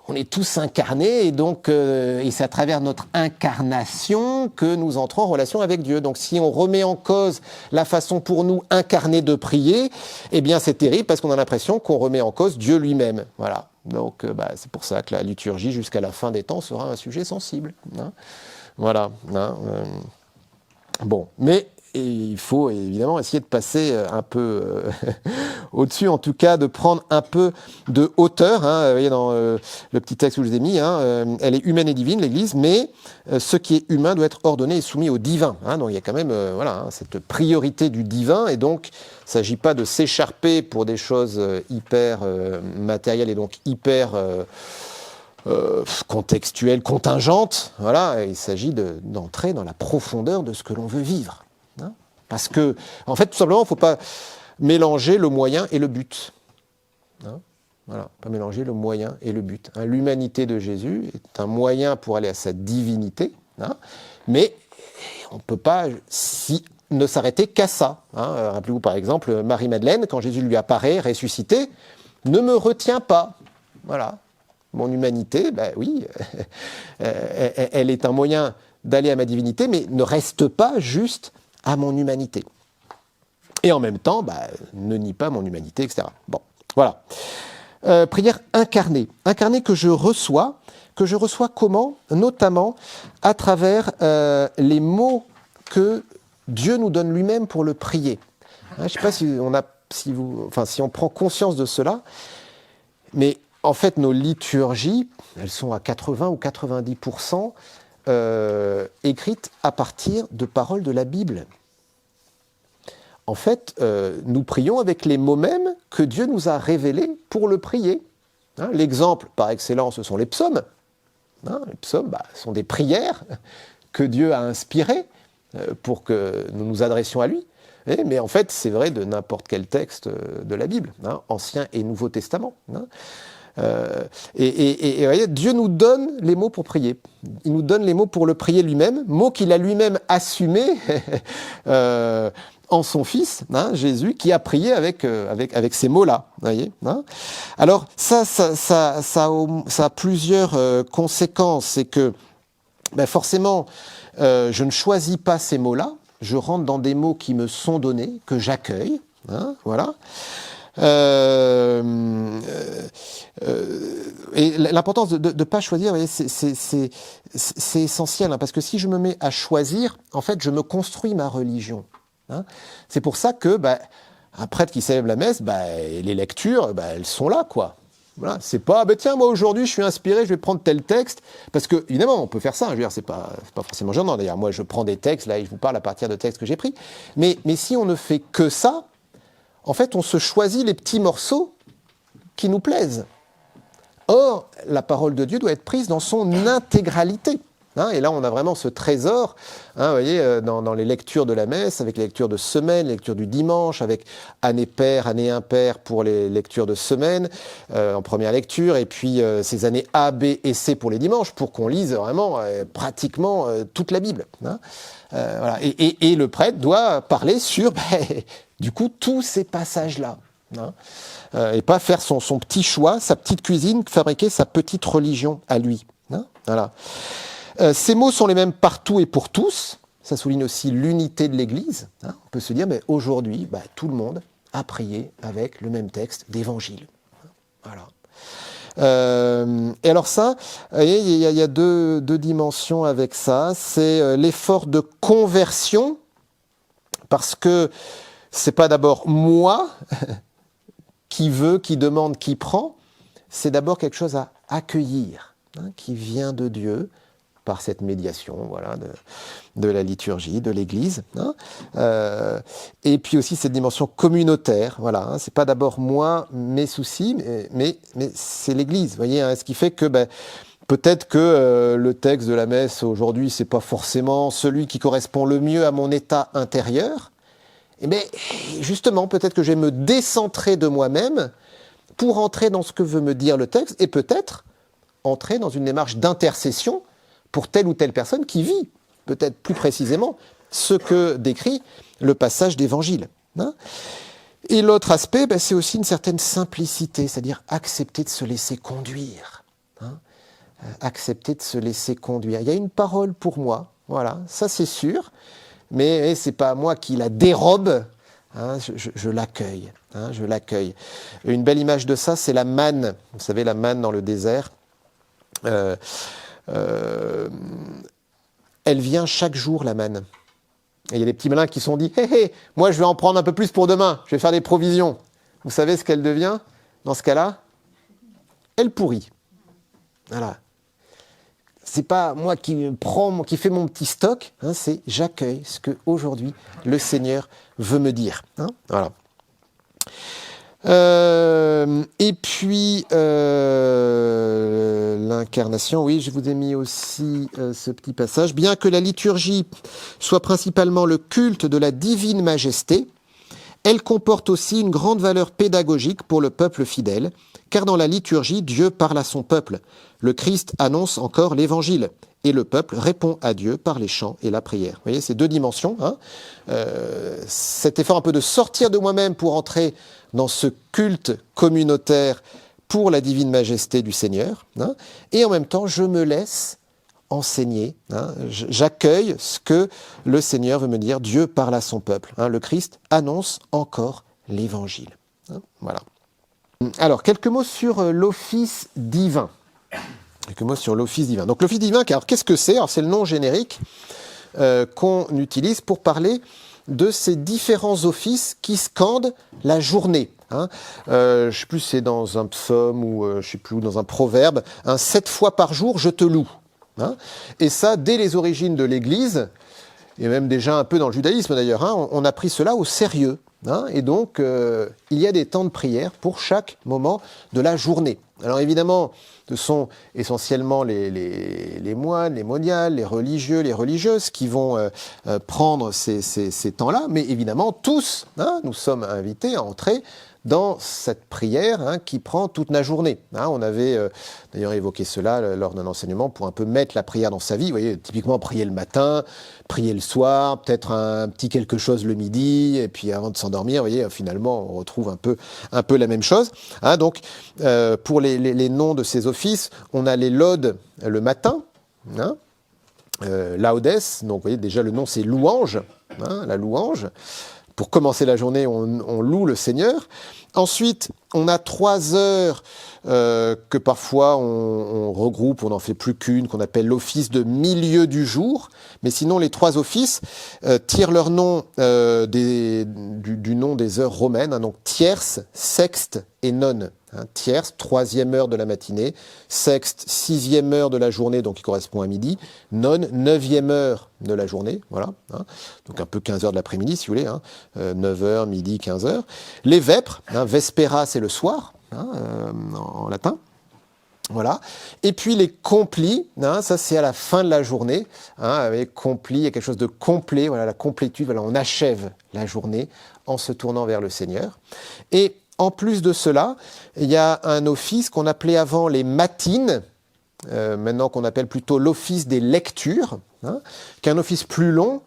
on est tous incarnés, et donc et c'est à travers notre incarnation que nous entrons en relation avec Dieu. Donc si on remet en cause la façon pour nous incarnés de prier, eh bien c'est terrible, parce qu'on a l'impression qu'on remet en cause Dieu lui-même. Voilà. Donc c'est pour ça que la liturgie jusqu'à la fin des temps sera un sujet sensible. Hein. Voilà. Hein, bon, mais il faut évidemment essayer de passer un peu au-dessus, en tout cas de prendre un peu de hauteur. Hein. Vous voyez dans le petit texte que je vous ai mis, hein, elle est humaine et divine, l'Église, mais ce qui est humain doit être ordonné et soumis au divin. Hein. Donc il y a quand même cette priorité du divin, et donc il ne s'agit pas de s'écharper pour des choses hyper matérielles et donc hyper contextuelles, contingentes. Voilà, il s'agit d'entrer dans la profondeur de ce que l'on veut vivre. Hein. Parce que, en fait, tout simplement, il ne faut pas mélanger le moyen et le but. Hein. Voilà, pas mélanger le moyen et le but. Hein. L'humanité de Jésus est un moyen pour aller à sa divinité, hein, mais on ne peut pas ne s'arrêter qu'à ça. Hein. Rappelez-vous par exemple Marie-Madeleine, quand Jésus lui apparaît ressuscité, ne me retiens pas. Voilà. Mon humanité, oui, elle est un moyen d'aller à ma divinité, mais ne reste pas juste à mon humanité. Et en même temps, ne nie pas mon humanité, etc. Bon, voilà. Prière incarnée. Incarnée que je reçois comment? Notamment à travers les mots que Dieu nous donne lui-même pour le prier. Hein, je ne sais pas si on prend conscience de cela, mais en fait, nos liturgies, elles sont à 80 ou 90% écrites à partir de paroles de la Bible. En fait, nous prions avec les mots mêmes que Dieu nous a révélés pour le prier. Hein, l'exemple par excellence, ce sont les psaumes. Hein, les psaumes sont des prières que Dieu a inspirées pour que nous nous adressions à lui. Mais en fait, c'est vrai de n'importe quel texte de la Bible, hein, Ancien et Nouveau Testament. Hein. Et voyez, Dieu nous donne les mots pour prier. Il nous donne les mots pour le prier lui-même, mots qu'il a lui-même assumés en son Fils, hein, Jésus, qui a prié avec ces mots-là. Voyez, hein. Alors ça a plusieurs conséquences. C'est que forcément, je ne choisis pas ces mots-là. Je rentre dans des mots qui me sont donnés, que j'accueille. Hein, voilà. Et l'importance de ne pas choisir, vous voyez, c'est essentiel, hein, parce que si je me mets à choisir, en fait, je me construis ma religion. Hein. C'est pour ça que un prêtre qui célèbre la messe, les lectures, elles sont là, quoi. Voilà, c'est pas tiens, moi aujourd'hui je suis inspiré, je vais prendre tel texte, parce que évidemment on peut faire ça, je veux dire, c'est pas forcément gênant. D'ailleurs, moi je prends des textes là et je vous parle à partir de textes que j'ai pris, mais si on ne fait que ça, en fait on se choisit les petits morceaux qui nous plaisent. Or, la parole de Dieu doit être prise dans son intégralité. Hein, et là, on a vraiment ce trésor, hein, vous voyez, dans les lectures de la messe, avec les lectures de semaine, les lectures du dimanche, avec année paire, année impaire pour les lectures de semaine, en première lecture, et puis ces années A, B et C pour les dimanches, pour qu'on lise vraiment pratiquement toute la Bible. Hein. Voilà. Et le prêtre doit parler sur, du coup, tous ces passages-là. Hein. Et pas faire son petit choix, sa petite cuisine, fabriquer sa petite religion à lui. Hein. Voilà. Ces mots sont les mêmes partout et pour tous. Ça souligne aussi l'unité de l'Église. Hein. On peut se dire, mais aujourd'hui, tout le monde a prié avec le même texte d'évangile. Voilà. Et alors ça, vous voyez, il y a deux dimensions avec ça. C'est l'effort de conversion, parce que c'est pas d'abord moi qui veut, qui demande, qui prend. C'est d'abord quelque chose à accueillir, hein, qui vient de Dieu, par cette médiation, voilà, de la liturgie, de l'Église. Hein. Et puis aussi cette dimension communautaire, voilà. Hein. C'est pas d'abord moi, mes soucis, mais c'est l'Église. Vous voyez, hein, ce qui fait que peut-être que le texte de la messe aujourd'hui, c'est pas forcément celui qui correspond le mieux à mon état intérieur. Mais justement, peut-être que je vais me décentrer de moi-même pour entrer dans ce que veut me dire le texte, et peut-être entrer dans une démarche d'intercession pour telle ou telle personne qui vit, peut-être plus précisément, ce que décrit le passage d'Évangile. Hein. Et l'autre aspect, c'est aussi une certaine simplicité, c'est-à-dire accepter de se laisser conduire. Hein. Accepter de se laisser conduire. Il y a une parole pour moi, voilà, ça c'est sûr, mais c'est pas moi qui la dérobe, hein, je l'accueille, hein, je l'accueille. Une belle image de ça, c'est la manne, vous savez, la manne dans le désert. Elle vient chaque jour, la manne. Et il y a des petits malins qui se sont dit « Hé, moi je vais en prendre un peu plus pour demain, je vais faire des provisions. » Vous savez ce qu'elle devient dans ce cas-là? Elle pourrit. Voilà. C'est pas moi qui fais mon petit stock, hein, c'est j'accueille ce que aujourd'hui le Seigneur veut me dire. Hein, voilà. Et puis l'incarnation, oui, je vous ai mis aussi ce petit passage. Bien que la liturgie soit principalement le culte de la divine majesté, elle comporte aussi une grande valeur pédagogique pour le peuple fidèle, car dans la liturgie, Dieu parle à son peuple. Le Christ annonce encore l'évangile, et le peuple répond à Dieu par les chants et la prière. Vous voyez, ces deux dimensions. Hein, cet effort un peu de sortir de moi-même pour entrer dans ce culte communautaire pour la divine majesté du Seigneur. Hein, et en même temps, je me laisse enseigner. Hein, j'accueille ce que le Seigneur veut me dire. Dieu parle à son peuple. Hein, le Christ annonce encore l'évangile. Hein, voilà. Alors, quelques mots sur l'office divin. Quelques mots sur l'office divin. Donc l'office divin, alors qu'est-ce que c'est? Alors c'est le nom générique qu'on utilise pour parler de ces différents offices qui scandent la journée. Hein. Je ne sais plus si c'est dans un psaume ou je ne sais plus où, dans un proverbe. 7 fois par jour, je te loue. Hein. Et ça, dès les origines de l'Église, et même déjà un peu dans le judaïsme d'ailleurs, hein, on a pris cela au sérieux. Hein, et donc, il y a des temps de prière pour chaque moment de la journée. Alors évidemment, ce sont essentiellement les moines, les moniales, les religieux, les religieuses qui vont prendre ces temps-là, mais évidemment, tous, hein, nous sommes invités à entrer dans cette prière hein, qui prend toute la journée. Hein, on avait d'ailleurs évoqué cela lors d'un enseignement pour un peu mettre la prière dans sa vie. Vous voyez, typiquement prier le matin, prier le soir, peut-être un petit quelque chose le midi, et puis avant de s'endormir, vous voyez, finalement, on retrouve un peu la même chose. Hein, donc, pour les noms de ces offices, on a les laudes le matin, hein, laudes, donc vous voyez, déjà le nom c'est louange, hein, la louange. Pour commencer la journée, on loue le Seigneur. Ensuite, on a 3 heures que parfois on regroupe, on n'en fait plus qu'une, qu'on appelle l'office de milieu du jour. Mais sinon, les 3 offices tirent leur nom du nom des heures romaines, hein, donc tierce, sexte et none. Hein, tierce, 3e heure de la matinée, sexte, 6e heure de la journée, donc qui correspond à midi, none, 9e heure de la journée, voilà, hein, donc un peu 15 heures de l'après-midi si vous voulez, hein, 9 heures, midi, 15 heures. Les vêpres, hein, vespera c'est le soir, hein, en latin. Voilà. Et puis les complis, hein, ça c'est à la fin de la journée. Hein, avec complis, il y a quelque chose de complet, voilà, la complétude, voilà, on achève la journée en se tournant vers le Seigneur. Et en plus de cela, il y a un office qu'on appelait avant les matines, maintenant qu'on appelle plutôt l'office des lectures, hein, qui est un office plus long,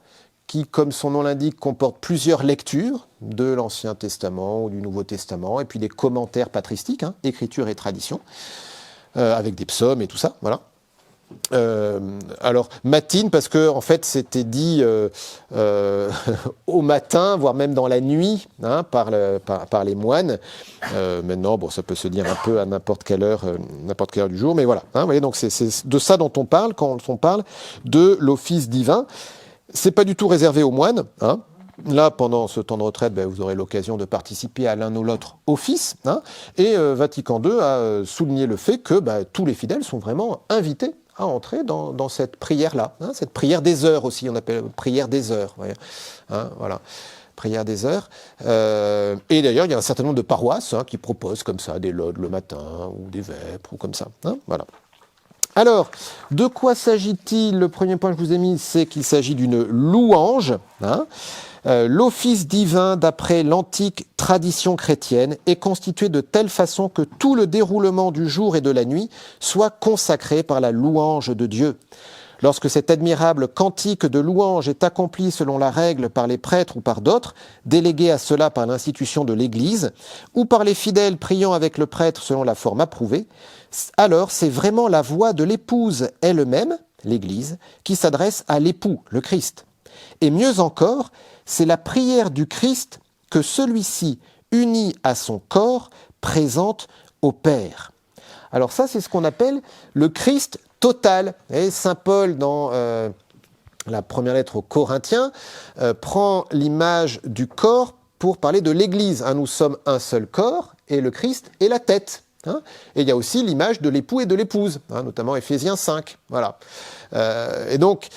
qui, comme son nom l'indique, comporte plusieurs lectures de l'Ancien Testament ou du Nouveau Testament, et puis des commentaires patristiques, hein, écriture et tradition, avec des psaumes et tout ça, voilà. Alors matine parce que en fait c'était dit au matin, voire même dans la nuit, hein, par les moines. Maintenant, bon, ça peut se dire un peu à n'importe quelle heure du jour, mais voilà. Hein, vous voyez, donc c'est de ça dont on parle quand on parle de l'office divin. C'est pas du tout réservé aux moines. Hein. Là, pendant ce temps de retraite, vous aurez l'occasion de participer à l'un ou l'autre office. Hein, et Vatican II a souligné le fait que tous les fidèles sont vraiment invités à entrer dans cette prière-là. Hein, cette prière des heures aussi, on appelle prière des heures. Hein, voilà. Prière des heures. Et d'ailleurs, il y a un certain nombre de paroisses qui proposent comme ça des laudes le matin, ou des vêpres, ou comme ça. Hein, voilà. Alors, de quoi s'agit-il? Le premier point que je vous ai mis, c'est qu'il s'agit d'une louange. Hein. L'office divin, d'après l'antique tradition chrétienne, est constitué de telle façon que tout le déroulement du jour et de la nuit soit consacré par la louange de Dieu. lorsque cet admirable cantique de louange est accompli selon la règle par les prêtres ou par d'autres, délégués à cela par l'institution de l'Église, ou par les fidèles priant avec le prêtre selon la forme approuvée, alors c'est vraiment la voix de l'épouse elle-même, l'Église, qui s'adresse à l'époux, le Christ. Et mieux encore, c'est la prière du Christ que celui-ci, uni à son corps, présente au Père. Alors ça, c'est ce qu'on appelle le Christ total. Et Saint Paul, dans la première lettre aux Corinthiens, prend l'image du corps pour parler de l'Église. Nous sommes un seul corps et le Christ est la tête. Et il y a aussi l'image de l'époux et de l'épouse, notamment Éphésiens 5. Voilà. Et donc,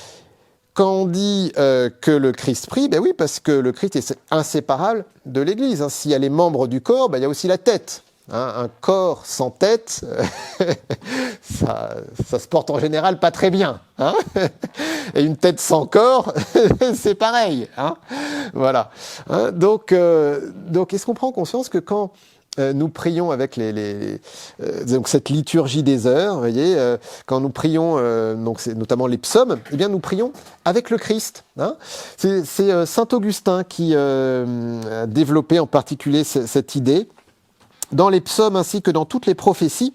quand on dit que le Christ prie, ben oui, parce que le Christ est inséparable de l'Église. S'il y a les membres du corps, ben il y a aussi la tête. Un corps sans tête, ça se porte en général pas très bien. Et une tête sans corps, c'est pareil. Voilà. Donc, est-ce qu'on prend conscience que quand nous prions avec donc cette liturgie des heures, vous voyez, quand nous prions, donc c'est notamment les psaumes, eh bien nous prions avec le Christ. C'est saint Augustin qui a développé en particulier cette idée. Dans les psaumes ainsi que dans toutes les prophéties,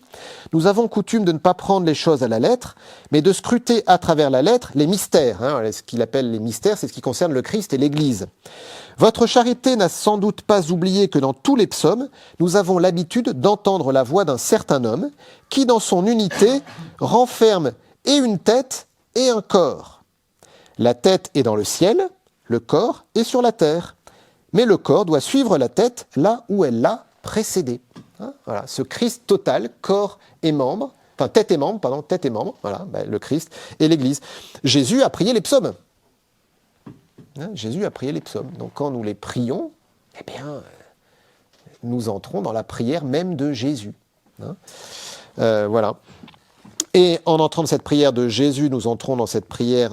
nous avons coutume de ne pas prendre les choses à la lettre, mais de scruter à travers la lettre les mystères. Ce qu'il appelle les mystères, c'est ce qui concerne le Christ et l'Église. Votre charité n'a sans doute pas oublié que dans tous les psaumes, nous avons l'habitude d'entendre la voix d'un certain homme qui, dans son unité, renferme et une tête et un corps. La tête est dans le ciel, le corps est sur la terre. Mais le corps doit suivre la tête là où elle l'a précédé. Voilà, ce Christ total, corps et membres, enfin tête et membres, voilà, le Christ et l'Église. Jésus a prié les psaumes. Jésus a prié les psaumes. Donc quand nous les prions, eh bien, nous entrons dans la prière même de Jésus. Voilà. Et en entrant dans cette prière de Jésus, nous entrons dans cette prière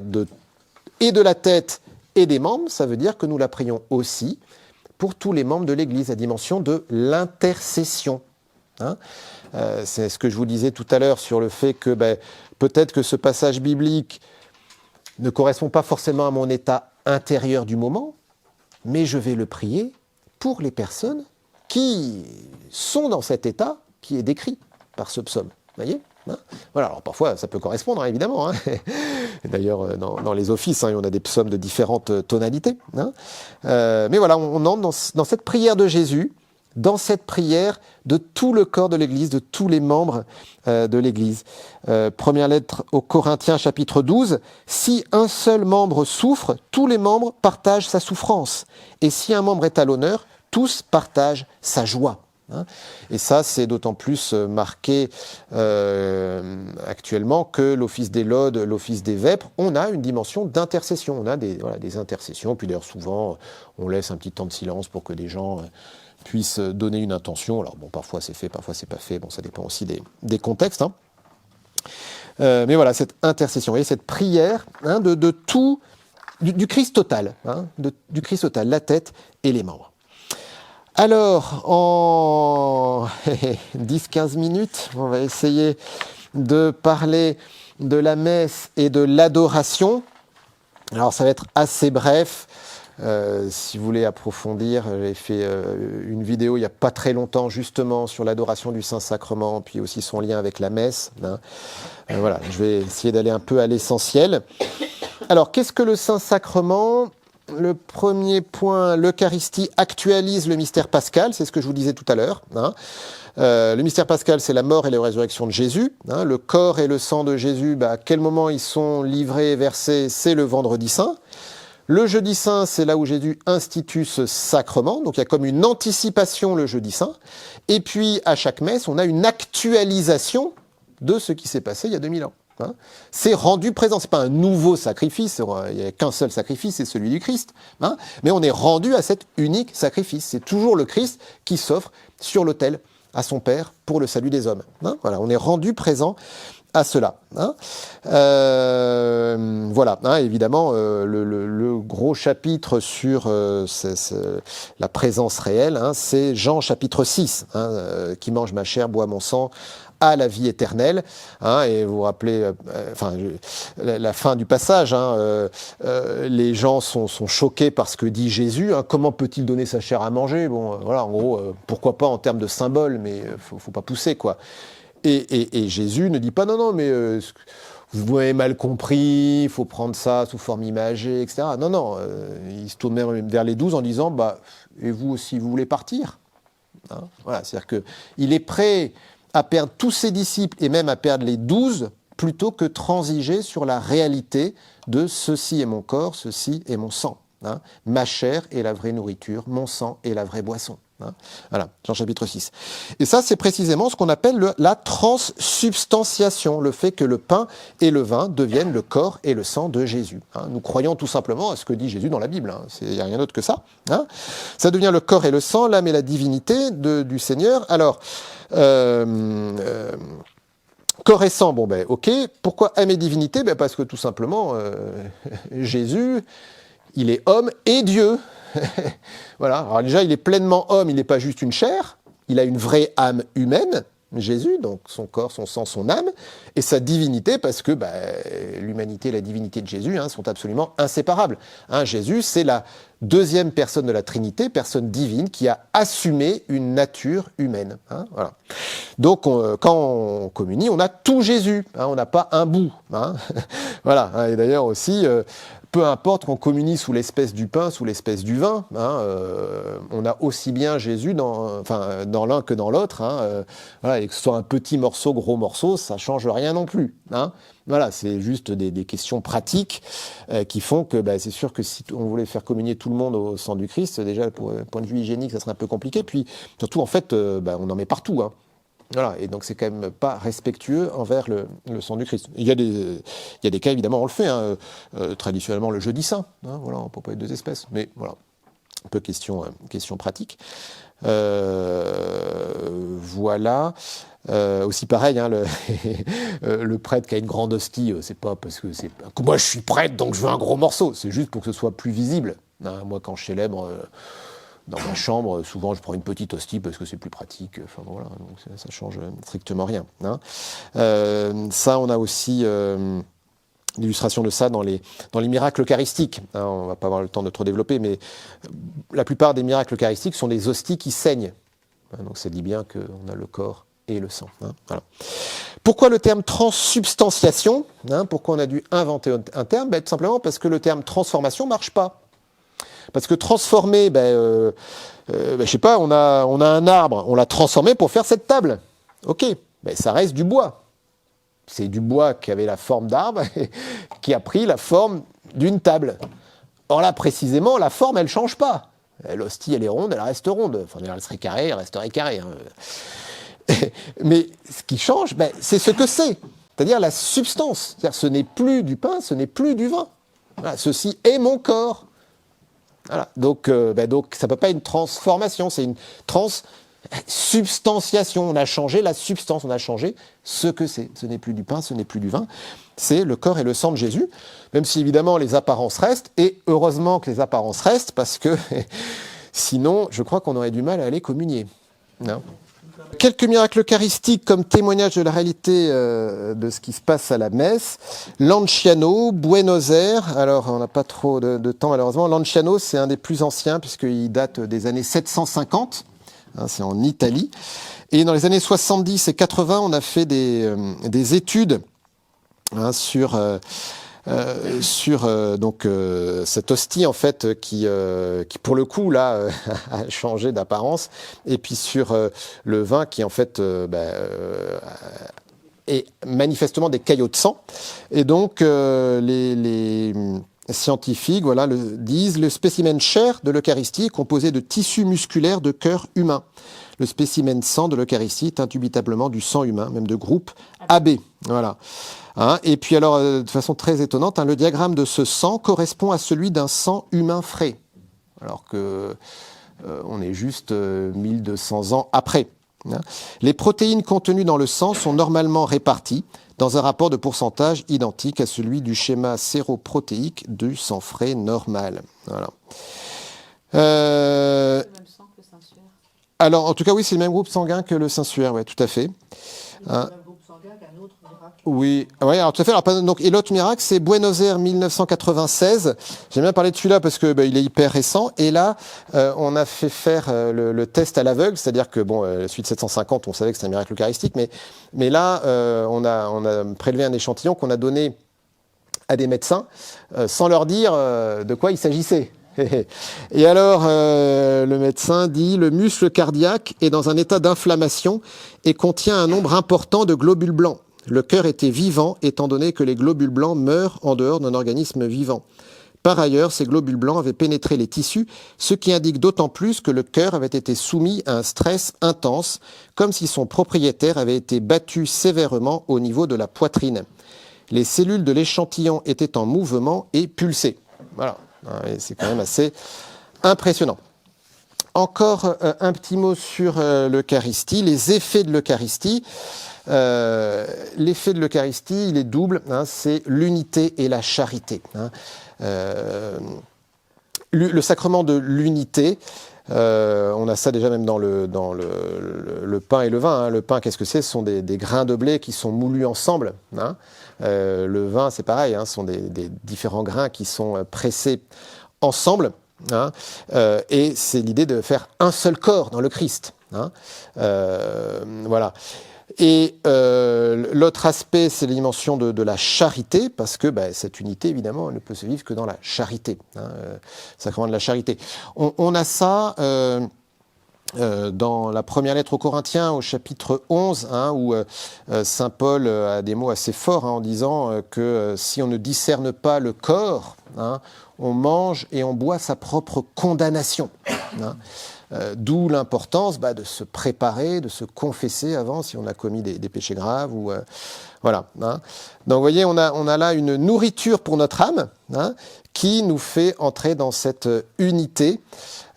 et de la tête et des membres. Ça veut dire que nous la prions aussi pour tous les membres de l'Église, à dimension de l'intercession. C'est ce que je vous disais tout à l'heure sur le fait que peut-être que ce passage biblique ne correspond pas forcément à mon état intérieur du moment, mais je vais le prier pour les personnes qui sont dans cet état qui est décrit par ce psaume. Voyez ? Voilà, alors parfois ça peut correspondre, évidemment. D'ailleurs, dans les offices, on a des psaumes de différentes tonalités. Mais voilà, on entre dans cette prière de Jésus, dans cette prière de tout le corps de l'Église, de tous les membres de l'Église. Première lettre aux Corinthiens, chapitre 12. « Si un seul membre souffre, tous les membres partagent sa souffrance. Et si un membre est à l'honneur, tous partagent sa joie. » Et ça, c'est d'autant plus marqué actuellement que l'office des laudes, l'office des vêpres, on a une dimension d'intercession. On a des intercessions, puis d'ailleurs souvent, on laisse un petit temps de silence pour que des gens puissent donner une intention. Alors bon, parfois c'est fait, parfois c'est pas fait, bon, ça dépend aussi des contextes. Mais voilà, cette intercession, vous voyez, cette prière de tout, du Christ total, du Christ total, la tête et les membres. Alors, en 10-15 minutes, on va essayer de parler de la messe et de l'adoration. Alors, ça va être assez bref. Si vous voulez approfondir, j'ai fait une vidéo il n'y a pas très longtemps, justement, sur l'adoration du Saint-Sacrement, puis aussi son lien avec la messe. Voilà, je vais essayer d'aller un peu à l'essentiel. Alors, qu'est-ce que le Saint-Sacrement ? Le premier point, l'Eucharistie actualise le mystère pascal, c'est ce que je vous disais tout à l'heure. Le mystère pascal, c'est la mort et la résurrection de Jésus. Le corps et le sang de Jésus, à quel moment ils sont livrés et versés, c'est le vendredi saint. Le jeudi saint, c'est là où Jésus institue ce sacrement, donc il y a comme une anticipation le jeudi saint. Et puis, à chaque messe, on a une actualisation de ce qui s'est passé il y a 2000 ans. C'est rendu présent, c'est pas un nouveau sacrifice, il n'y a qu'un seul sacrifice, c'est celui du Christ, mais on est rendu à cet unique sacrifice, c'est toujours le Christ qui s'offre sur l'autel à son Père pour le salut des hommes. Voilà, on est rendu présent à cela. Voilà, évidemment, le gros chapitre sur la présence réelle, c'est Jean chapitre 6, qui mange ma chair, boit mon sang, à la vie éternelle. Hein, et vous vous rappelez la fin du passage, hein, les gens sont choqués par ce que dit Jésus. Hein, comment peut-il donner sa chair à manger? Bon, voilà, en gros, pourquoi pas en termes de symbole, mais faut pas pousser, quoi. Et Jésus ne dit pas non, mais vous m'avez mal compris, il faut prendre ça sous forme imagée, etc. Non, il se tourne même vers les 12 en disant, et vous aussi, vous voulez partir? Hein, voilà, c'est-à-dire qu'il est prêt à perdre tous ses disciples et même à perdre les 12 plutôt que transiger sur la réalité de ceci est mon corps, ceci est mon sang. Hein, ma chair est la vraie nourriture, mon sang est la vraie boisson. Hein, voilà, Jean chapitre 6. Et ça, c'est précisément ce qu'on appelle la transsubstantiation, le fait que le pain et le vin deviennent le corps et le sang de Jésus. Hein, nous croyons tout simplement à ce que dit Jésus dans la Bible. Hein, il n'y a rien d'autre que ça. Hein. Ça devient le corps et le sang, l'âme et la divinité du Seigneur. Alors, corps et sang, ok. Pourquoi âme et divinité? Parce que tout simplement, Jésus, il est homme et Dieu. Voilà. Alors déjà, il est pleinement homme, il n'est pas juste une chair, il a une vraie âme humaine, Jésus, donc son corps, son sang, son âme, et sa divinité, parce que l'humanité et la divinité de Jésus sont absolument inséparables. Hein, Jésus, c'est la deuxième personne de la Trinité, personne divine, qui a assumé une nature humaine. Hein, voilà. Donc, quand on communie, on a tout Jésus, hein, on n'a pas un bout. Hein, voilà. Hein, et d'ailleurs aussi... peu importe qu'on communie sous l'espèce du pain, sous l'espèce du vin, hein, on a aussi bien Jésus dans l'un que dans l'autre. Hein, voilà, et que ce soit un petit morceau, gros morceau, ça ne change rien non plus. Hein. Voilà, c'est juste des questions pratiques qui font que c'est sûr que si on voulait faire communier tout le monde au sang du Christ, déjà, pour point de vue hygiénique, ça serait un peu compliqué. Puis surtout, en fait, on en met partout. Hein. Voilà, et donc c'est quand même pas respectueux envers le sang du Christ. Il y a des cas, évidemment, on le fait, hein, traditionnellement le jeudi saint, hein, voilà, on ne peut pas être deux espèces, mais voilà, un peu question pratique. Voilà. Aussi pareil, hein, le prêtre qui a une grande hostie, c'est pas parce que moi je suis prêtre donc je veux un gros morceau, c'est juste pour que ce soit plus visible. Hein, moi quand je célèbre... dans ma chambre, souvent je prends une petite hostie parce que c'est plus pratique. Enfin voilà, donc ça change strictement rien. Hein. Ça, on a aussi l'illustration de ça dans les miracles eucharistiques. Hein, on va pas avoir le temps de trop développer, mais la plupart des miracles eucharistiques sont des hosties qui saignent. Hein, donc ça dit bien qu'on a le corps et le sang. Hein, voilà. Pourquoi le terme transsubstantiation? Hein, pourquoi on a dû inventer un terme? Tout simplement parce que le terme transformation marche pas. Parce que transformer, je sais pas, on a un arbre, on l'a transformé pour faire cette table. Ok, ça reste du bois. C'est du bois qui avait la forme d'arbre, qui a pris la forme d'une table. Or là, précisément, la forme, elle change pas. L'hostie, elle est ronde, elle reste ronde. Enfin, elle serait carrée, elle resterait carrée. Hein. Mais ce qui change, c'est ce que c'est. C'est-à-dire la substance. C'est-à-dire ce n'est plus du pain, ce n'est plus du vin. Voilà, ceci est mon corps. Voilà. Donc ça ne peut pas être une transformation, c'est une transsubstantiation. On a changé la substance, on a changé ce que c'est. Ce n'est plus du pain, ce n'est plus du vin. C'est le corps et le sang de Jésus, même si évidemment les apparences restent, et heureusement que les apparences restent, parce que sinon, je crois qu'on aurait du mal à aller communier. Non ? Quelques miracles eucharistiques comme témoignage de la réalité de ce qui se passe à la messe. Lanciano, Buenos Aires. Alors, on n'a pas trop de temps malheureusement. Lanciano, c'est un des plus anciens puisqu'il date des années 750. Hein, c'est en Italie. Et dans les années 70 et 80, on a fait des études sur cette hostie en fait qui pour le coup là a changé d'apparence, et puis sur le vin qui en fait est manifestement des caillots de sang, et donc les scientifiques disent le spécimen chair de l'Eucharistie est composé de tissus musculaires de cœur humain. Le spécimen sang de l'Eucharistie est indubitablement du sang humain, même de groupe AB. Voilà. Hein, et puis alors, de façon très étonnante, le diagramme de ce sang correspond à celui d'un sang humain frais, alors que on est juste 1200 ans après. Hein. Les protéines contenues dans le sang sont normalement réparties dans un rapport de pourcentage identique à celui du schéma séroprotéique du sang frais normal. Voilà. Alors, en tout cas, oui, c'est le même groupe sanguin que le Saint-Suaire, ouais, tout à fait. Hein. Oui, ouais, alors tout à fait. Alors, donc, et l'autre miracle, c'est Buenos Aires 1996. J'aime bien parler de celui-là parce que il est hyper récent. Et là, on a fait faire le test à l'aveugle, c'est-à-dire que la suite 750, on savait que c'était un miracle eucharistique, mais là, on a prélevé un échantillon qu'on a donné à des médecins sans leur dire de quoi il s'agissait. Et alors, le médecin dit, le muscle cardiaque est dans un état d'inflammation et contient un nombre important de globules blancs. Le cœur était vivant, étant donné que les globules blancs meurent en dehors d'un organisme vivant. Par ailleurs, ces globules blancs avaient pénétré les tissus, ce qui indique d'autant plus que le cœur avait été soumis à un stress intense, comme si son propriétaire avait été battu sévèrement au niveau de la poitrine. Les cellules de l'échantillon étaient en mouvement et pulsaient. Voilà, et c'est quand même assez impressionnant. Encore un petit mot sur l'Eucharistie, les effets de l'Eucharistie. L'effet de l'Eucharistie, il est double, c'est l'unité et la charité. Le sacrement de l'unité, on a ça déjà même dans le pain et le vin. Le pain, qu'est-ce que c'est? Ce sont des grains de blé qui sont moulus ensemble. Le vin, c'est pareil, ce sont des différents grains qui sont pressés ensemble. Et c'est l'idée de faire un seul corps dans le Christ. Voilà. Et l'autre aspect, c'est la dimension de la charité, parce que cette unité, évidemment, elle ne peut se vivre que dans la charité, sacrement de la charité. On a ça dans la première lettre aux Corinthiens, au chapitre 11, où saint Paul a des mots assez forts en disant que si on ne discerne pas le corps, on mange et on boit sa propre condamnation. D'où l'importance de se préparer, de se confesser avant si on a commis des péchés graves. Voilà. Donc vous voyez, on a là une nourriture pour notre âme qui nous fait entrer dans cette unité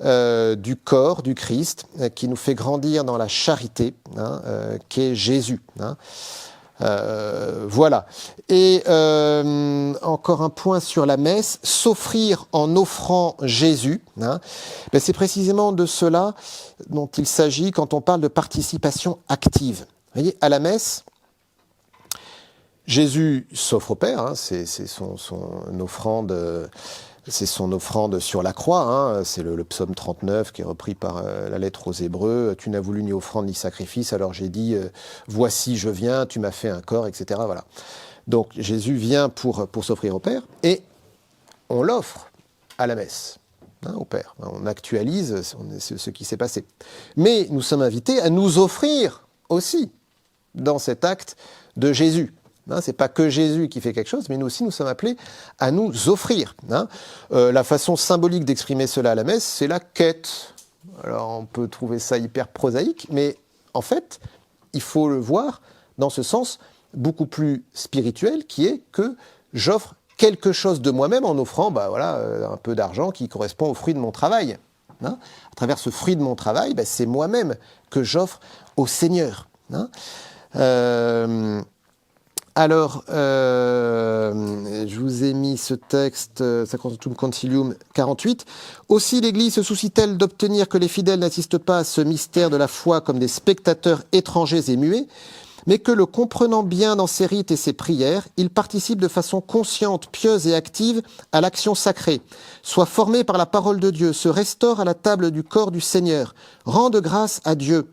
du corps du Christ, qui nous fait grandir dans la charité, qu'est Jésus. Voilà. Et encore un point sur la messe, s'offrir en offrant Jésus, c'est précisément de cela dont il s'agit quand on parle de participation active. Vous voyez, à la messe, Jésus s'offre au Père, c'est son offrande. C'est son offrande sur la croix, c'est le psaume 39 qui est repris par la lettre aux Hébreux. Tu n'as voulu ni offrande ni sacrifice, alors j'ai dit voici je viens, tu m'as fait un corps, etc. Voilà. Donc Jésus vient pour s'offrir au Père et on l'offre à la messe, au Père. On actualise ce qui s'est passé. Mais nous sommes invités à nous offrir aussi dans cet acte de Jésus. C'est pas que Jésus qui fait quelque chose, mais nous aussi, nous sommes appelés à nous offrir. La façon symbolique d'exprimer cela à la messe, c'est la quête. Alors, on peut trouver ça hyper prosaïque, mais en fait, il faut le voir dans ce sens beaucoup plus spirituel, qui est que j'offre quelque chose de moi-même en offrant un peu d'argent qui correspond au fruit de mon travail. À travers ce fruit de mon travail, c'est moi-même que j'offre au Seigneur. Alors, je vous ai mis ce texte, Sacrosanctum Concilium 48. Aussi, l'Église se soucie-t-elle d'obtenir que les fidèles n'assistent pas à ce mystère de la foi comme des spectateurs étrangers et muets, mais que, le comprenant bien dans ses rites et ses prières, ils participent de façon consciente, pieuse et active à l'action sacrée, soient formés par la parole de Dieu, se restaurent à la table du corps du Seigneur, rendent grâce à Dieu,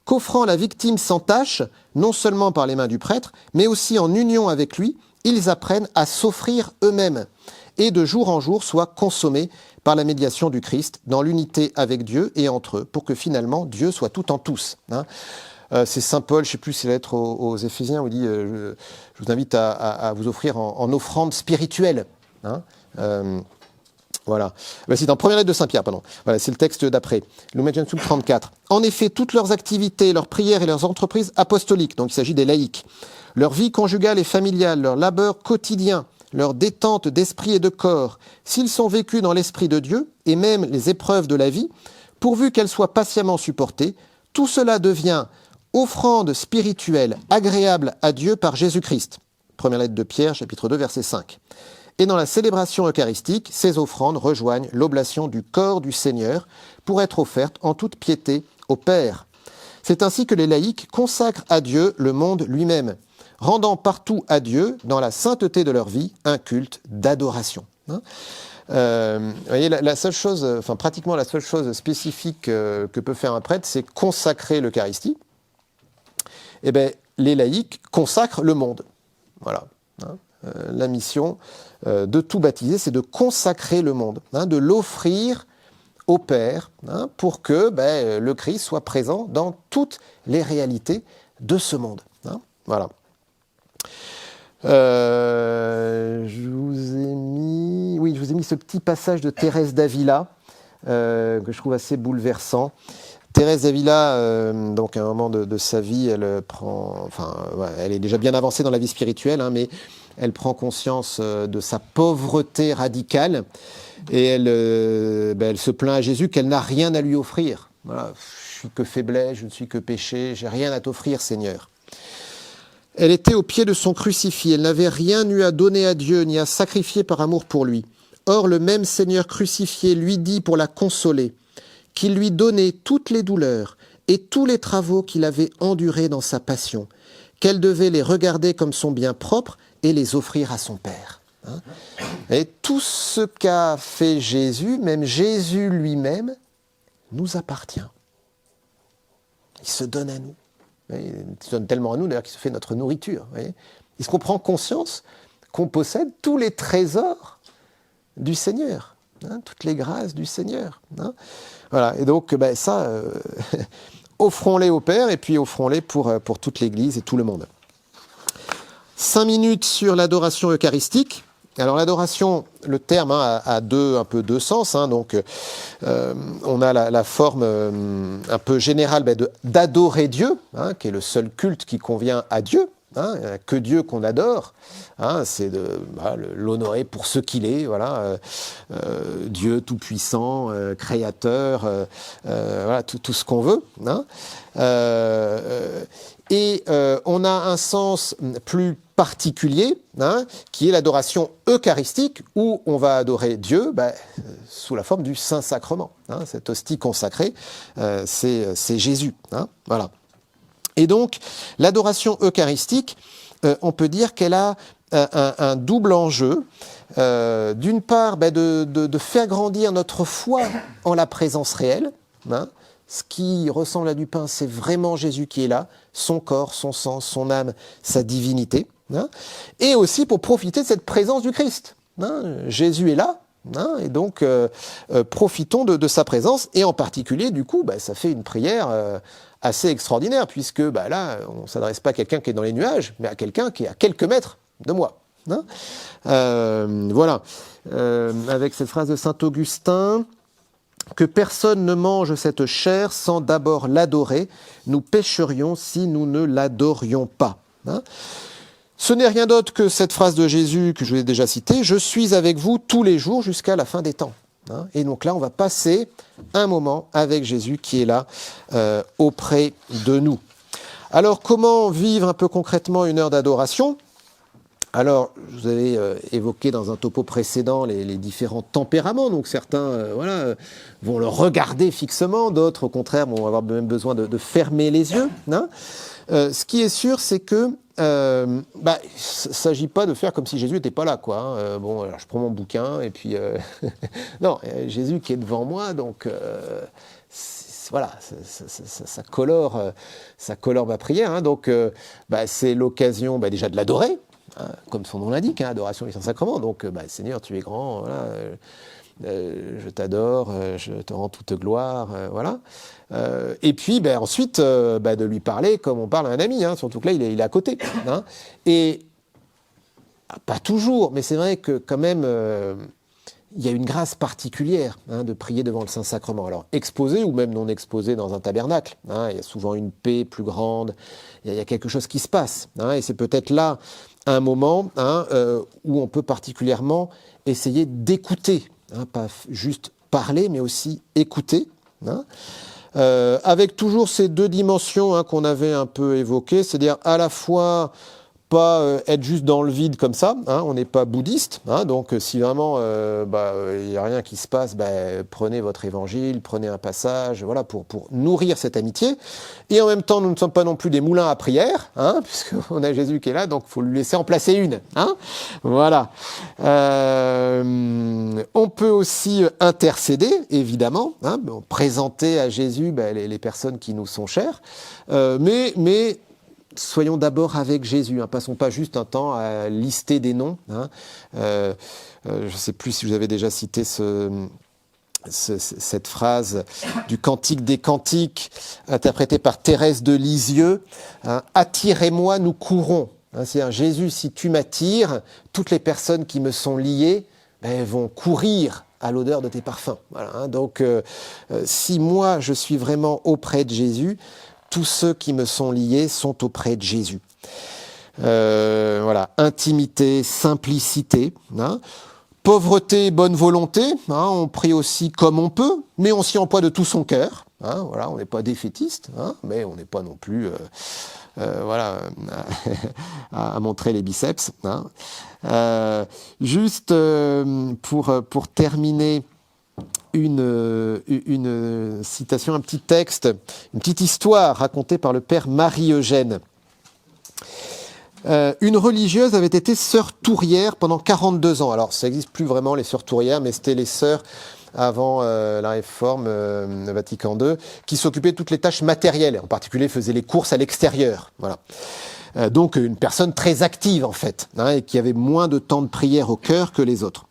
qu'offrant la victime sans tâche, non seulement par les mains du prêtre, mais aussi en union avec lui, ils apprennent à s'offrir eux-mêmes et de jour en jour soient consommés par la médiation du Christ dans l'unité avec Dieu et entre eux, pour que finalement Dieu soit tout en tous. C'est saint Paul, je ne sais plus, c'est la lettre aux Éphésiens, où il dit je vous invite à vous offrir en offrande spirituelle. Voilà. C'est dans première lettre de Saint-Pierre, pardon. Voilà, c'est le texte d'après. Lumen Gentium 34. En effet, toutes leurs activités, leurs prières et leurs entreprises apostoliques, donc il s'agit des laïcs, leur vie conjugale et familiale, leur labeur quotidien, leur détente d'esprit et de corps, s'ils sont vécus dans l'esprit de Dieu, et même les épreuves de la vie, pourvu qu'elles soient patiemment supportées, tout cela devient offrande spirituelle agréable à Dieu par Jésus-Christ. Première lettre de Pierre, chapitre 2, verset 5. Et dans la célébration eucharistique, ces offrandes rejoignent l'oblation du corps du Seigneur pour être offertes en toute piété au Père. C'est ainsi que les laïcs consacrent à Dieu le monde lui-même, rendant partout à Dieu, dans la sainteté de leur vie, un culte d'adoration. Vous voyez, la seule chose, enfin pratiquement la seule chose spécifique que peut faire un prêtre, c'est consacrer l'Eucharistie. Eh bien, les laïcs consacrent le monde. Voilà. La mission de tout baptiser, c'est de consacrer le monde, de l'offrir au Père, pour que le Christ soit présent dans toutes les réalités de ce monde. Voilà. Je vous ai mis ce petit passage de Thérèse d'Avila que je trouve assez bouleversant. Thérèse d'Avila, donc à un moment de sa vie, elle est déjà bien avancée dans la vie spirituelle, mais elle prend conscience de sa pauvreté radicale et elle se plaint à Jésus qu'elle n'a rien à lui offrir. Voilà, je suis que faiblesse, je ne suis que péché, j'ai rien à t'offrir, Seigneur. Elle était au pied de son crucifix, elle n'avait rien eu à donner à Dieu, ni à sacrifier par amour pour lui. Or, le même Seigneur crucifié lui dit pour la consoler, qu'il lui donnait toutes les douleurs et tous les travaux qu'il avait endurés dans sa passion, qu'elle devait les regarder comme son bien propre et les offrir à son Père. Et tout ce qu'a fait Jésus, même Jésus lui-même, nous appartient. Il se donne à nous. Il se donne tellement à nous, d'ailleurs, qu'il se fait notre nourriture. Est-ce qu'on prend conscience qu'on possède tous les trésors du Seigneur, toutes les grâces du Seigneur. Voilà. Et donc, offrons-les au Père et puis offrons-les pour toute l'Église et tout le monde. 5 minutes sur l'adoration eucharistique. Alors l'adoration, le terme a un peu deux sens. Donc on a la forme un peu générale d'adorer Dieu, qui est le seul culte qui convient à Dieu. Il n'y a que Dieu qu'on adore. C'est de l'honorer pour ce qu'il est. Voilà, Dieu tout-puissant, créateur, voilà, tout ce qu'on veut. Et on a un sens plus particulier, qui est l'adoration eucharistique, où on va adorer Dieu sous la forme du Saint-Sacrement. Cette hostie consacrée, c'est Jésus. Voilà. Et donc, l'adoration eucharistique, on peut dire qu'elle a un double enjeu. D'une part, de faire grandir notre foi en la présence réelle. Ce qui ressemble à du pain, c'est vraiment Jésus qui est là, son corps, son sang, son âme, sa divinité. Et aussi pour profiter de cette présence du Christ. Jésus est là, et donc profitons de sa présence. Et en particulier, du coup, ça fait une prière assez extraordinaire, puisque là, on ne s'adresse pas à quelqu'un qui est dans les nuages, mais à quelqu'un qui est à quelques mètres de moi. Voilà. Avec cette phrase de saint Augustin, que personne ne mange cette chair sans d'abord l'adorer, nous pécherions si nous ne l'adorions pas. Ce n'est rien d'autre que cette phrase de Jésus que je vous ai déjà citée, « Je suis avec vous tous les jours jusqu'à la fin des temps ». Et donc là, on va passer un moment avec Jésus qui est là auprès de nous. Alors, comment vivre un peu concrètement une heure d'adoration ? Alors, je vous avais évoqué dans un topo précédent les différents tempéraments. Donc certains vont le regarder fixement, d'autres au contraire vont avoir même besoin de fermer les yeux. Ce qui est sûr, c'est que il ne s'agit pas de faire comme si Jésus n'était pas là, quoi. Alors je prends mon bouquin et puis non, Jésus qui est devant moi, donc voilà, ça colore ma prière. Donc c'est l'occasion déjà de l'adorer. Comme son nom l'indique, adoration du Saint-Sacrement. Donc, Seigneur, tu es grand, voilà, je t'adore, je te rends toute gloire, voilà. Et puis, ensuite, de lui parler comme on parle à un ami, surtout que là, il est à côté. Et, pas toujours, mais c'est vrai que quand même, il y a une grâce particulière de prier devant le Saint-Sacrement. Alors, exposé ou même non exposé dans un tabernacle, il y a souvent une paix plus grande, il y a quelque chose qui se passe. Et c'est peut-être là un moment où on peut particulièrement essayer d'écouter, pas juste parler, mais aussi écouter, avec toujours ces deux dimensions qu'on avait un peu évoquées, c'est-à-dire à la fois pas être juste dans le vide comme ça, hein, on n'est pas bouddhiste, hein, donc si vraiment il n'y a rien qui se passe, prenez votre évangile, prenez un passage, voilà, pour nourrir cette amitié. Et en même temps, nous ne sommes pas non plus des moulins à prière, hein, puisqu'on a Jésus qui est là, donc il faut lui laisser en placer une. Hein, voilà. On peut aussi intercéder, évidemment, hein, présenter à Jésus les personnes qui nous sont chères, mais soyons d'abord avec Jésus, hein. Passons pas juste un temps à lister des noms. Hein. Je ne sais plus si vous avez déjà cité cette phrase du Cantique des Cantiques, interprétée par Thérèse de Lisieux. Hein. Attirez-moi, nous courons. Hein, c'est un Jésus, si tu m'attires, toutes les personnes qui me sont liées vont courir à l'odeur de tes parfums. Voilà, hein. Donc, si moi je suis vraiment auprès de Jésus, tous ceux qui me sont liés sont auprès de Jésus. Voilà, intimité, simplicité, hein. Pauvreté, bonne volonté, hein. On prie aussi comme on peut, mais on s'y emploie de tout son cœur. Hein. Voilà, on n'est pas défaitiste, hein, mais on n'est pas non plus voilà, à montrer les biceps. Hein. Juste pour terminer, une citation, un petit texte, une petite histoire racontée par le père Marie-Eugène. Une religieuse avait été sœur tourière pendant 42 ans. Alors, ça n'existe plus vraiment, les sœurs tourières, mais c'était les sœurs avant la réforme Vatican II, qui s'occupaient de toutes les tâches matérielles. En particulier, faisaient les courses à l'extérieur. Voilà. Donc, une personne très active, en fait, hein, et qui avait moins de temps de prière au cœur que les autres.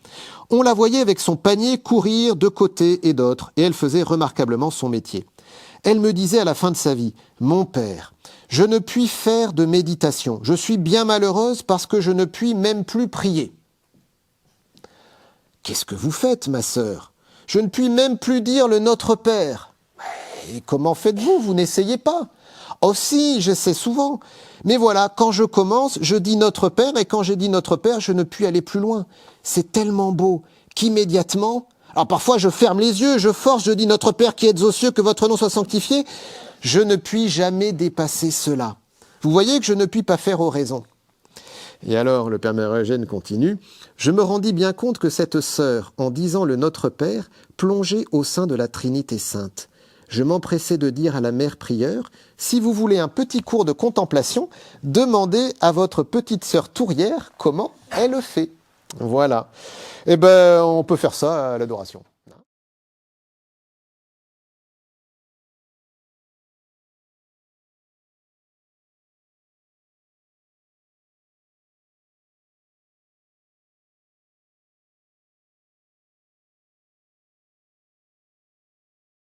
On la voyait avec son panier courir de côté et d'autre, et elle faisait remarquablement son métier. Elle me disait à la fin de sa vie, « Mon père, je ne puis faire de méditation. Je suis bien malheureuse parce que je ne puis même plus prier. »« Qu'est-ce que vous faites, ma sœur ? Je ne puis même plus dire le Notre Père. »« Et comment faites-vous ? Vous n'essayez pas. »« Oh si, j'essaie souvent. Mais voilà, quand je commence, je dis Notre Père, et quand j'ai dit Notre Père, je ne puis aller plus loin. C'est tellement beau qu'immédiatement, alors parfois je ferme les yeux, je force, je dis Notre Père qui êtes aux cieux, que votre nom soit sanctifié. Je ne puis jamais dépasser cela. Vous voyez que je ne puis pas faire oraison. » Et alors, le père Marie-Eugène continue, « Je me rendis bien compte que cette sœur, en disant le Notre Père, plongeait au sein de la Trinité Sainte. Je m'empressai de dire à la mère prieure, « Si vous voulez un petit cours de contemplation, demandez à votre petite sœur tourière comment elle le fait. » Voilà. Eh ben, on peut faire ça à l'adoration.